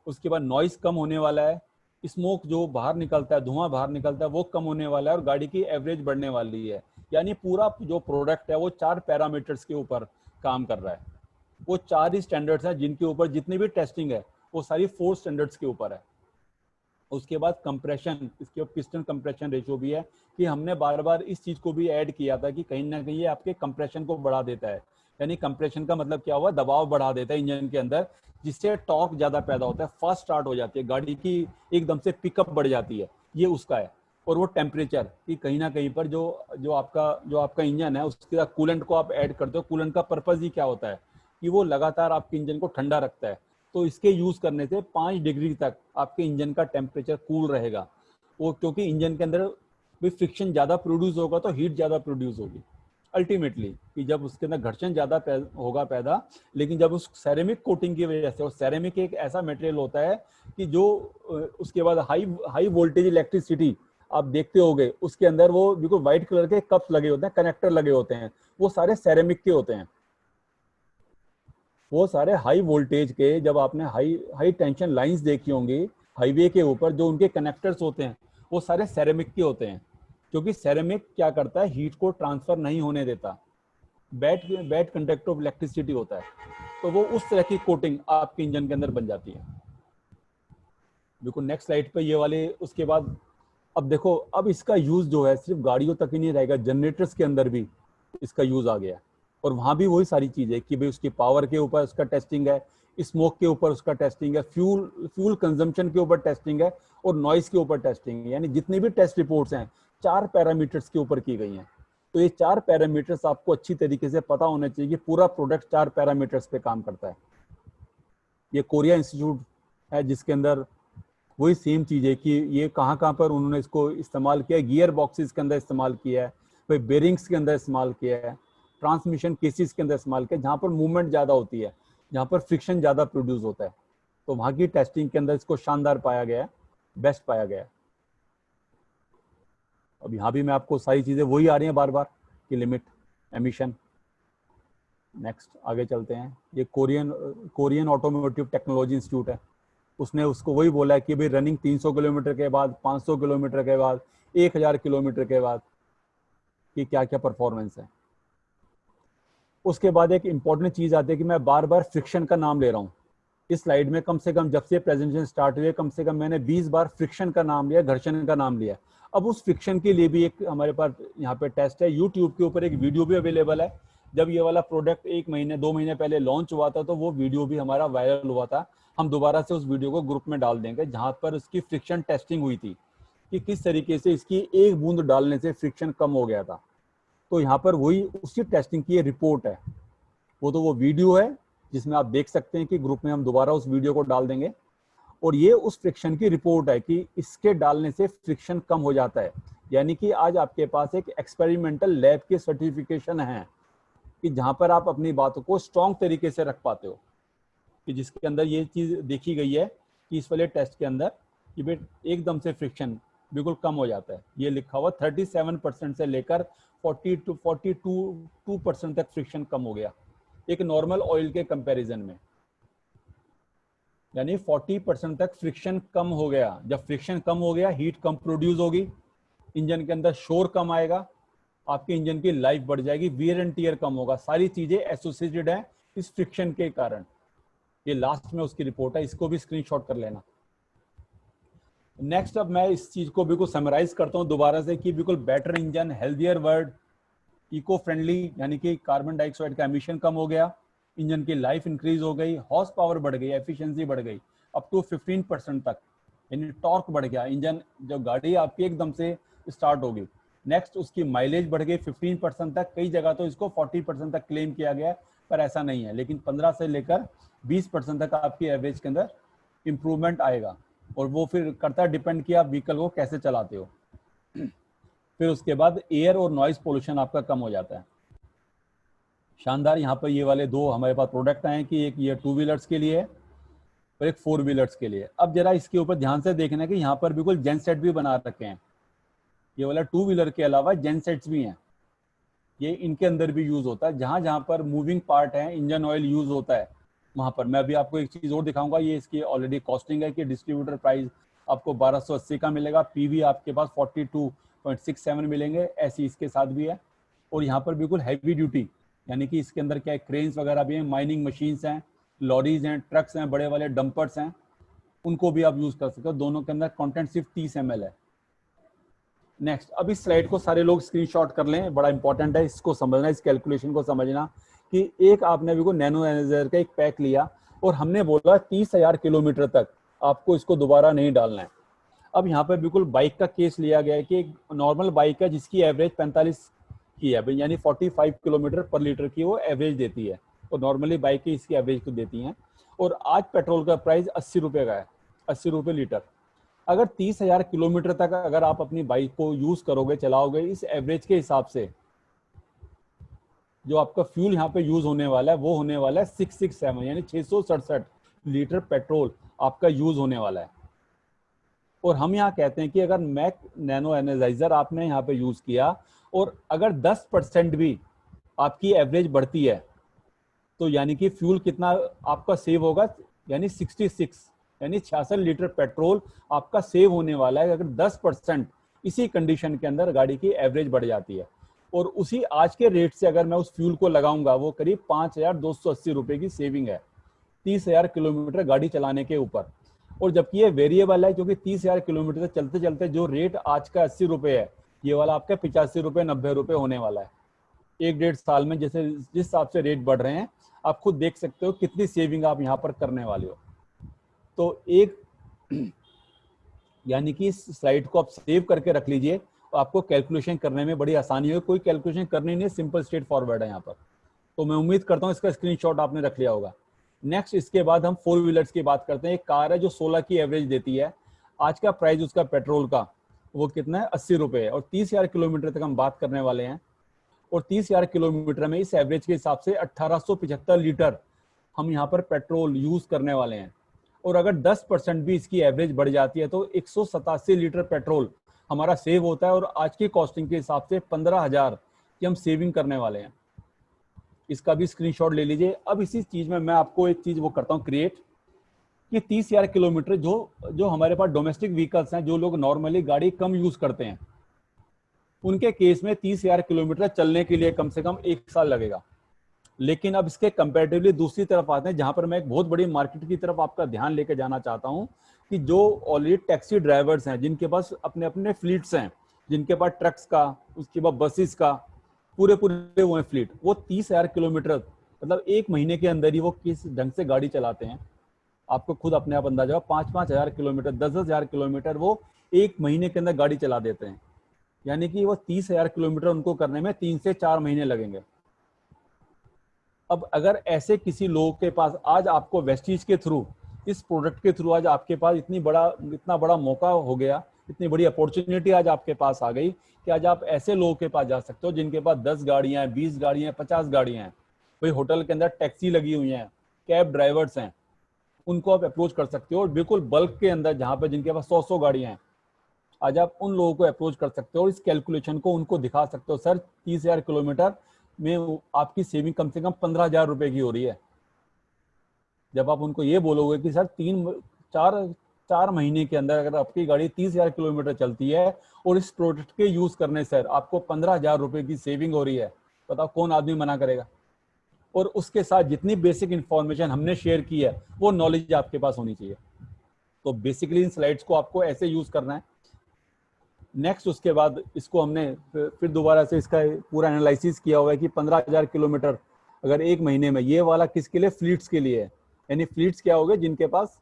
A: उसके बाद नॉइस कम होने वाला है, स्मोक जो बाहर निकलता है, धुआं बाहर निकलता है वो कम होने वाला है और गाड़ी की एवरेज बढ़ने वाली है। यानी पूरा जो प्रोडक्ट है वो 4 पैरामीटर्स के ऊपर काम कर रहा है। वो 4 ही स्टैंडर्ड्स हैं जिनके ऊपर जितनी भी टेस्टिंग है वो सारी 4 स्टैंडर्ड्स के ऊपर है। उसके बाद कंप्रेशन, इसके पिस्टन कंप्रेशन रेशियो भी है कि हमने बार बार इस चीज को भी ऐड किया था कि कहीं ना कहीं ये आपके कंप्रेशन को बढ़ा देता है। यानी कंप्रेशन का मतलब क्या हुआ, दबाव बढ़ा देता है इंजन के अंदर, जिससे टॉर्क ज्यादा पैदा होता है, फास्ट स्टार्ट हो जाती है गाड़ी की, एकदम से पिकअप बढ़ जाती है, ये उसका है। और वो टेम्परेचर कि कहीं ना कहीं पर जो आपका इंजन है उसके साथ कूलेंट को आप ऐड करते हो। कूलेंट का पर्पज ही क्या होता है कि वो लगातार आपके इंजन को ठंडा रखता है। तो इसके यूज करने से 5 डिग्री तक आपके इंजन का टेम्परेचर कूल रहेगा। वो क्योंकि इंजन के अंदर भी फ्रिक्शन ज्यादा प्रोड्यूस होगा तो हीट ज्यादा प्रोड्यूस होगी अल्टीमेटली, कि जब उसके अंदर घर्षण ज्यादा होगा पैदा। लेकिन जब उस सेरेमिक कोटिंग की वजह से, और सेरेमिक एक ऐसा मटेरियल होता है कि जो उसके बाद हाई वोल्टेज इलेक्ट्रिसिटी आप देखते होगे उसके अंदर वो बिल्कुल व्हाइट कलर के कप्स लगे होते हैं, कनेक्टर लगे होते हैं, वो सारे सेरेमिक के होते हैं। वो सारे हाई वोल्टेज के, जब आपने हाई हाई टेंशन लाइंस देखी होंगी हाईवे के ऊपर, जो उनके कनेक्टर्स होते हैं वो सारे सेरेमिक के होते हैं, क्योंकि सेरेमिक क्या करता है, हीट को ट्रांसफर नहीं होने देता, bad bad conductor of electricity होता है, तो वो उस तरह की कोटिंग आपके इंजन के अंदर बन जाती है। बिल्कुल नेक्स्ट स्लाइड पे ये वाले, उसके बाद अब देखो, अब इसका यूज जो है सिर्फ गाड़ियों तक ही नहीं रहेगा, जनरेटर्स के अंदर भी इसका यूज आ गया, और वहां भी वही सारी चीजें कि भाई उसकी पावर के ऊपर उसका टेस्टिंग है, स्मोक के ऊपर उसका टेस्टिंग है, फ्यूल कंजम्पशन के ऊपर टेस्टिंग है, और नॉइस के ऊपर टेस्टिंग है। यानी जितनी भी टेस्ट रिपोर्ट्स हैं 4 पैरामीटर्स के ऊपर की गई हैं। तो ये 4 पैरामीटर्स आपको अच्छी तरीके से पता होना चाहिए कि पूरा प्रोडक्ट 4 पैरामीटर्स पे काम करता है। ये कोरिया इंस्टीट्यूट है जिसके अंदर वही सेम चीज है कि ये कहाँ कहाँ पर उन्होंने इसको इस्तेमाल किया है, गियर बॉक्सेस के अंदर इस्तेमाल किया है, फिर बेरिंग्स के अंदर इस्तेमाल किया है, ट्रांसमिशन केसेस के अंदर इस्तेमाल किया है, जहाँ पर मूवमेंट ज़्यादा होती है, जहाँ पर फ्रिक्शन ज़्यादा प्रोड्यूस होता है, तो वहाँ की टेस्टिंग के अंदर इसको शानदार पाया गया है, बेस्ट पाया गया है। अब यहाँ भी मैं आपको सारी चीज़ें वही आ रही हैं बार बार कि लिमिट, एमिशन। नेक्स्ट आगे चलते हैं। ये कोरियन ऑटोमोटिव टेक्नोलॉजी इंस्टीट्यूट है, उसने उसको वही बोला है कि भाई रनिंग 300 किलोमीटर के बाद, 500 किलोमीटर के बाद, 1000 किलोमीटर के बाद कि क्या क्या परफॉर्मेंस है। उसके बाद एक इंपॉर्टेंट चीज आती है कि मैं बार बार फ्रिक्शन का नाम ले रहा हूँ इस स्लाइड में, कम से कम जब से प्रेजेंटेशन स्टार्ट हुई कम से कम मैंने 20 बार फ्रिक्शन का नाम लिया, घर्षण का नाम लिया। अब उस फ्रिक्शन के लिए भी एक हमारे पास यहाँ पे टेस्ट है, यूट्यूब के ऊपर एक वीडियो भी अवेलेबल है। जब ये वाला प्रोडक्ट 1 महीने 2 महीने पहले लॉन्च हुआ था, तो वो वीडियो भी हमारा वायरल हुआ था। हम दोबारा से उस वीडियो को ग्रुप में डाल देंगे, जहां पर उसकी फ्रिक्शन टेस्टिंग हुई थी कि किस तरीके से इसकी एक बूंद डालने से फ्रिक्शन कम हो गया था। तो यहाँ पर वही उसकी टेस्टिंग की रिपोर्ट है, वो वीडियो है जिसमें आप देख सकते हैं कि ग्रुप में हम दोबारा उस वीडियो को डाल देंगे। और ये उस फ्रिक्शन की रिपोर्ट है कि इसके डालने से फ्रिक्शन कम हो जाता है। यानी कि आज आपके पास एक एक्सपेरिमेंटल लैब की सर्टिफिकेशन है कि जहां पर आप अपनी बातों को स्ट्रॉन्ग तरीके से रख पाते हो, कि जिसके अंदर ये चीज देखी गई है कि इस वाले टेस्ट के अंदर कि भाई एकदम से फ्रिक्शन बिल्कुल कम हो जाता है। ये लिखा हुआ 37% से लेकर 42% तक फ्रिक्शन कम हो गया एक नॉर्मल ऑयल के कंपैरिजन में। यानी 40% तक फ्रिक्शन कम हो गया। जब फ्रिक्शन कम हो गया, हीट कम प्रोड्यूस होगी, इंजन के अंदर शोर कम आएगा, आपके इंजन की लाइफ बढ़ जाएगी, वियर एंड टियर कम होगा। सारी चीजें एसोसिएटेड है इस फ्रिक्शन के कारण। ये लास्ट में उसकी रिपोर्ट है, इसको भी स्क्रीनशॉट कर लेना। नेक्स्ट अब मैं इस चीज को बिल्कुल समराइज करता हूं दोबारा से कि बिल्कुल better engine, healthier world, eco friendly, यानी कि कार्बन डाइऑक्साइड का एमिशन कम हो गया, इंजन की लाइफ इंक्रीज हो गई, हॉर्स पावर बढ़ गई, एफिशिएंसी बढ़ गई अप टू 15% तक, यानी टॉर्क बढ़ गया। इंजन जब गाड़ी आपकी एकदम से स्टार्ट होगी, नेक्स्ट उसकी माइलेज बढ़ गई 15% तक। कई जगह तो इसको 40% तक क्लेम किया गया है, पर ऐसा नहीं है, लेकिन 15 से लेकर 20% तक आपकी एवरेज के अंदर इंप्रूवमेंट आएगा। और वो फिर करता है डिपेंड कि आप व्हीकल को कैसे चलाते हो। फिर उसके बाद एयर और नॉइज पोल्यूशन आपका कम हो जाता है। शानदार। यहाँ पर ये वाले दो हमारे पास प्रोडक्ट आए कि एक ये 2 व्हीलर्स के लिए है और एक 4 व्हीलर्स के लिए। अब जरा इसके ऊपर ध्यान से देखना है कि यहाँ पर बिल्कुल जेन सेट भी बना रखे हैं। ये वाला 2 व्हीलर के अलावा जेन सेट्स भी हैं, ये इनके अंदर भी यूज होता है। जहां जहां पर मूविंग पार्ट है, इंजन ऑयल यूज होता है, वहां पर मैं अभी आपको एक चीज और दिखाऊंगा। ये इसकी ऑलरेडी कॉस्टिंग है कि डिस्ट्रीब्यूटर प्राइस आपको 1280 का मिलेगा, पीवी आपके पास 42.67 मिलेंगे, ऐसी इसके साथ भी है। और यहाँ पर बिल्कुल हैवी ड्यूटी, यानी कि इसके अंदर क्या है, क्रेन्स वगैरह भी हैं, माइनिंग मशीन्स हैं, लॉरीज हैं, ट्रक्स हैं, बड़े वाले डंपर्स हैं, उनको भी आप यूज कर सकते हो। दोनों के अंदर कंटेंट सिर्फ 30 ml है। नेक्स्ट, अब इस स्लाइड को सारे लोग स्क्रीनशॉट कर लें, बड़ा इंपॉर्टेंट है इसको समझना, इस कैलकुलेशन को समझना कि एक आपने भी को नैनो एनर्जाइजर का एक पैक लिया और हमने बोला 30,000 किलोमीटर तक आपको इसको दोबारा नहीं डालना है। अब यहाँ पर बिल्कुल बाइक का केस लिया गया है कि एक नॉर्मल बाइक है जिसकी एवरेज 45 की है, यानी 45 किलोमीटर पर लीटर की वो एवरेज देती है, और नॉर्मली बाइक की इसकी एवरेज को देती हैं। और आज पेट्रोल का प्राइस 80 रुपये का है, 80 रुपये लीटर। अगर 30,000 किलोमीटर तक अगर आप अपनी बाइक को यूज करोगे, चलाओगे, इस एवरेज के हिसाब से जो आपका फ्यूल यहाँ पे यूज होने वाला है वो होने वाला है 667, यानी 667 लीटर पेट्रोल आपका यूज होने वाला है। और हम यहाँ कहते हैं कि अगर मैक नैनो एनर्जाइजर आपने यहाँ पे यूज किया और अगर 10% भी आपकी एवरेज बढ़ती है तो यानी कि फ्यूल कितना आपका सेव होगा, यानी 66, यानी 66 लीटर पेट्रोल आपका सेव होने वाला है अगर 10% इसी कंडीशन के अंदर गाड़ी की एवरेज बढ़ जाती है। और उसी आज के रेट से अगर मैं उस फ्यूल को लगाऊंगा, वो करीब 5,280 रुपए की सेविंग है 30,000 किलोमीटर गाड़ी चलाने के ऊपर। और जबकि ये वेरिएबल है, क्योंकि 30,000 किलोमीटर से चलते चलते जो रेट आज का 80 रुपए है, ये वाला आपका 85 रुपए 90 रुपए होने वाला है 1-1.5 साल में। जैसे जिस हिसाब से रेट बढ़ रहे हैं, आप खुद देख सकते हो कितनी सेविंग आप यहाँ पर करने वाले हो। तो एक यानी कि इस स्लाइड को आप सेव करके रख लीजिए, तो आपको कैलकुलेशन करने में बड़ी आसानी हो। कोई कैलकुलेशन करनी नहीं, सिंपल स्ट्रेट फॉरवर्ड है यहाँ पर। तो मैं उम्मीद करता हूँ इसका स्क्रीनशॉट आपने रख लिया होगा। नेक्स्ट, इसके बाद हम 4 व्हीलर्स की बात करते हैं। एक कार है जो 16 की एवरेज देती है, आज का प्राइस उसका पेट्रोल का वो कितना है, 80 रुपए है, और 30,000 किलोमीटर तक हम बात करने वाले हैं। और 30,000 किलोमीटर में इस एवरेज के हिसाब से 1875 लीटर हम यहाँ पर पेट्रोल यूज करने वाले हैं। और अगर 10% भी इसकी एवरेज बढ़ जाती है तो 187 लीटर पेट्रोल हमारा सेव होता है, और आज की कॉस्टिंग के हिसाब से 15,000 की हम सेविंग करने वाले हैं। इसका भी स्क्रीनशॉट ले लीजिए। अब इसी चीज में मैं आपको एक चीज वो करता हूँ क्रिएट, कि 30,000 किलोमीटर जो हमारे पास डोमेस्टिक व्हीकल्स हैं, जो लोग नॉर्मली गाड़ी कम यूज करते हैं, उनके केस में 30,000 किलोमीटर चलने के लिए कम से कम 1 साल लगेगा। लेकिन अब इसके कंपैरेटिवली दूसरी तरफ आते हैं, जहां पर मैं एक बहुत बड़ी मार्केट की तरफ आपका ध्यान लेके जाना चाहता हूं, कि जो ऑलरेडी टैक्सी ड्राइवर्स हैं, जिनके पास अपने अपने फ्लीट्स हैं, जिनके पास ट्रक्स का, उसके बाद बसेस का पूरे वो है फ्लीट, वो 30,000 किलोमीटर मतलब 1 महीने के अंदर ही वो किस ढंग से गाड़ी चलाते हैं, आपको खुद अपने आप अंदाजा हो। 5-5 हजार किलोमीटर, 10-10 हजार किलोमीटर वो 1 महीने के अंदर गाड़ी चला देते हैं। यानी कि वो 30,000 किलोमीटर उनको करने में 3 से 4 महीने लगेंगे। अब अगर ऐसे किसी लोगों के पास आज आपको वेस्टीज के थ्रू, इस प्रोडक्ट के थ्रू आज आपके पास इतना बड़ा मौका हो गया, इतनी बड़ी अपॉर्चुनिटी आज आपके पास आ गई, कि आज आप ऐसे लोगों के पास जा सकते हो जिनके पास 10 गाड़ियां हैं, 20 गाड़ियां हैं, 50 गाड़ियां हैं। भाई होटल के अंदर टैक्सी लगी हुई हैं, कैब ड्राइवर्स हैं, उनको आप अप्रोच कर सकते हो। और बिल्कुल बल्क के अंदर जहां पर जिनके पास 100-100 गाड़ियां हैं, आज आप उन लोगों को अप्रोच कर सकते हो और इस कैलकुलेशन को उनको दिखा सकते हो। सर 30,000 किलोमीटर में आपकी सेविंग कम से कम 15,000 रुपए की हो रही है। जब आप उनको ये बोलोगे कि सर 4 महीने के अंदर अगर आपकी गाड़ी 30,000 किलोमीटर चलती है और इस प्रोडक्ट के यूज करने से आपको 15,000 रुपए की सेविंग हो रही है, बताओ कौन आदमी मना करेगा। और उसके साथ जितनी बेसिक इंफॉर्मेशन हमने शेयर की है, वो नॉलेज आपके पास होनी चाहिए। तो बेसिकली इन स्लाइड्स को आपको ऐसे यूज करना है। नेक्स्ट, उसके बाद इसको हमने फिर दोबारा से इसका पूरा एनालिसिस किया हुआ है कि 15,000 किलोमीटर अगर 1 महीने में, ये वाला किसके लिए, फ्लीट्स के लिए है। यानी फ्लीट्स क्या हो गए, जिनके पास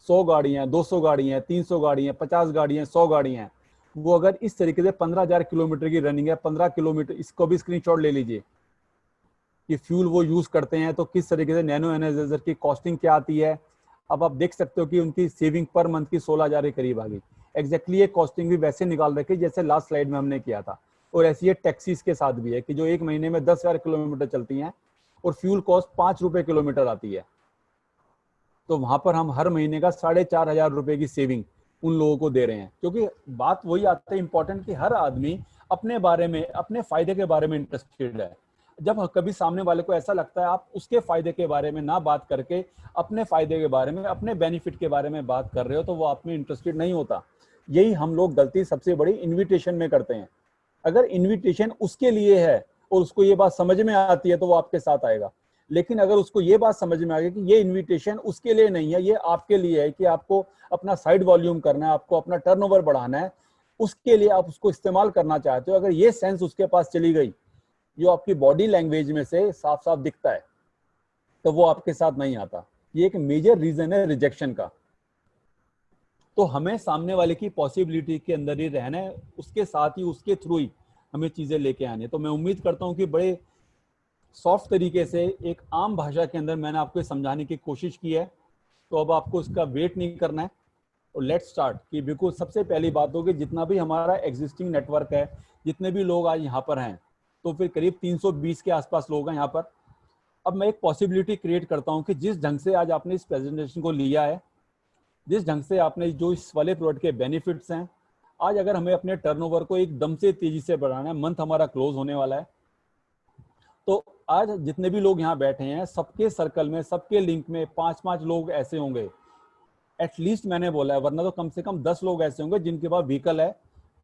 A: 100 गाड़ियां, 200 गाड़ियां, 300 गाड़ियां, 50 गाड़ियां, 100 गाड़ियां हैं, वो अगर इस तरीके से 15,000 किलोमीटर की रनिंग है, 15 किलोमीटर, इसको भी स्क्रीनशॉट ले लीजिए कि फ्यूल वो यूज करते हैं तो किस तरीके से नैनो एनर्जाइजर की कॉस्टिंग क्या आती है। अब आप देख सकते हो कि उनकी सेविंग पर मंथ की 16,000 के करीब आ गई। एग्जैक्टली ये कॉस्टिंग भी वैसे निकाल रखी जैसे लास्ट स्लाइड में हमने किया था। और ऐसी ये टैक्सीज के साथ भी है कि जो 1 महीने में 10,000 किलोमीटर चलती हैं और फ्यूल कॉस्ट 5 रुपए किलोमीटर आती है, तो वहां पर हम हर महीने का 4,500 रुपए की सेविंग उन लोगों को दे रहे हैं। क्योंकि बात वही आती है इंपॉर्टेंट, कि हर आदमी अपने बारे में, अपने फायदे के बारे में इंटरेस्टेड है। जब कभी सामने वाले को ऐसा लगता है आप उसके फायदे के बारे में ना बात करके अपने फायदे के बारे में, अपने बेनिफिट के बारे में बात कर रहे हो, तो वो आप में इंटरेस्टेड नहीं होता। यही हम लोग गलती सबसे बड़ी इन्विटेशन में करते हैं। अगर इन्विटेशन उसके लिए है और उसको ये बात समझ में आती है तो वो आपके साथ आएगा। लेकिन अगर उसको ये बात समझ में आ गई कि ये इन्विटेशन उसके लिए नहीं है, ये आपके लिए है, कि आपको अपना साइड वॉल्यूम करना है, आपको अपना टर्नओवर बढ़ाना है, उसके लिए आप उसको इस्तेमाल करना चाहते हो, अगर ये सेंस उसके पास चली गई, जो आपकी बॉडी लैंग्वेज में से साफ साफ दिखता है, तो वो आपके साथ नहीं आता। ये एक मेजर रीजन है रिजेक्शन का। तो हमें सामने वाले की पॉसिबिलिटी के अंदर ही रहना है, उसके साथ ही, उसके थ्रू ही हमें चीजें लेके आनी है। तो मैं उम्मीद करता हूं कि बड़े सॉफ्ट तरीके से एक आम भाषा के अंदर मैंने आपको समझाने की कोशिश की है। तो अब आपको इसका वेट नहीं करना है और लेट्स स्टार्ट। कि बिल्कुल सबसे पहली बात होगी, जितना भी हमारा एग्जिस्टिंग नेटवर्क है, जितने भी लोग आज यहाँ पर हैं, तो फिर करीब 320 के आसपास लोग हैं यहाँ पर। अब मैं एक पॉसिबिलिटी क्रिएट करता हूँ कि जिस ढंग से आज आपने इस प्रेजेंटेशन को लिया है, जिस ढंग से आपने जो इस वाले प्रोडक्ट के बेनिफिट्स हैं, आज अगर हमें अपने टर्नओवर को एकदम से तेजी से बढ़ाना है, मंथ हमारा क्लोज होने वाला है, तो आज जितने भी लोग यहाँ बैठे हैं, सबके सर्कल में, सबके लिंक में 5-5 लोग ऐसे होंगे एटलीस्ट, मैंने बोला है, वरना तो कम से कम 10 लोग ऐसे होंगे जिनके पास व्हीकल है,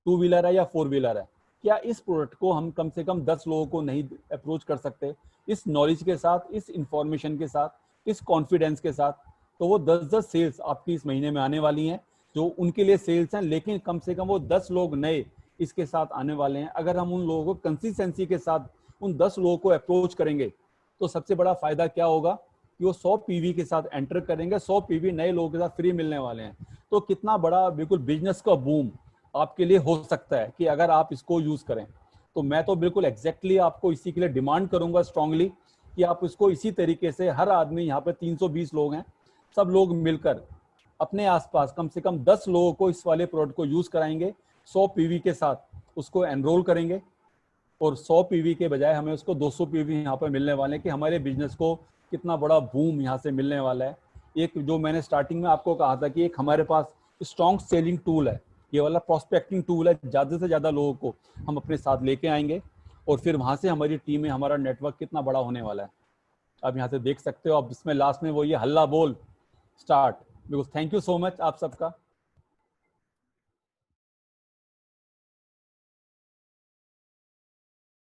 A: 2 व्हीलर है या 4 व्हीलर है। क्या इस प्रोडक्ट को हम कम से कम 10 लोगों को नहीं अप्रोच कर सकते इस नॉलेज के साथ, इस इंफॉर्मेशन के साथ, इस कॉन्फिडेंस के साथ? तो वो 10-10 सेल्स आपकी इस महीने में आने वाली हैं, जो उनके लिए सेल्स हैं, लेकिन कम से कम वो 10 लोग नए इसके साथ आने वाले हैं। अगर हम उन लोगों को कंसिस्टेंसी के साथ उन 10 लोगों को अप्रोच करेंगे तो सबसे बड़ा फायदा क्या होगा कि वो 100 पीवी के साथ एंटर करेंगे, 100 पीवी नए लोगों के साथ फ्री मिलने वाले हैं। तो कितना बड़ा बिल्कुल बिजनेस का बूम आपके लिए हो सकता है कि अगर आप इसको यूज करें। तो मैं तो बिल्कुल एग्जैक्टली आपको इसी के लिए डिमांड करूंगा स्ट्रांगली कि आप इसको इसी तरीके से, हर आदमी, यहाँ पे 320 लोग हैं, सब लोग मिलकर अपने आसपास कम से कम 10 लोगों को इस वाले प्रोडक्ट को यूज कराएंगे, 100 पीवी के साथ उसको एनरोल करेंगे, और 100 पीवी के बजाय हमें उसको 200 पीवी यहाँ पर मिलने वाले हैं। कि हमारे बिजनेस को कितना बड़ा बूम यहाँ से मिलने वाला है। एक जो मैंने स्टार्टिंग में आपको कहा था कि एक हमारे पास स्ट्रॉन्ग सेलिंग टूल है, ये वाला प्रोस्पेक्टिंग टूल है, ज़्यादा से ज़्यादा लोगों को हम अपने साथ लेके आएंगे, और फिर वहाँ से हमारी टीम में हमारा नेटवर्क कितना बड़ा होने वाला है आप यहाँ से देख सकते हो। अब इसमें लास्ट में वो ये हल्ला बोल start. Because thank you so much आप सबका।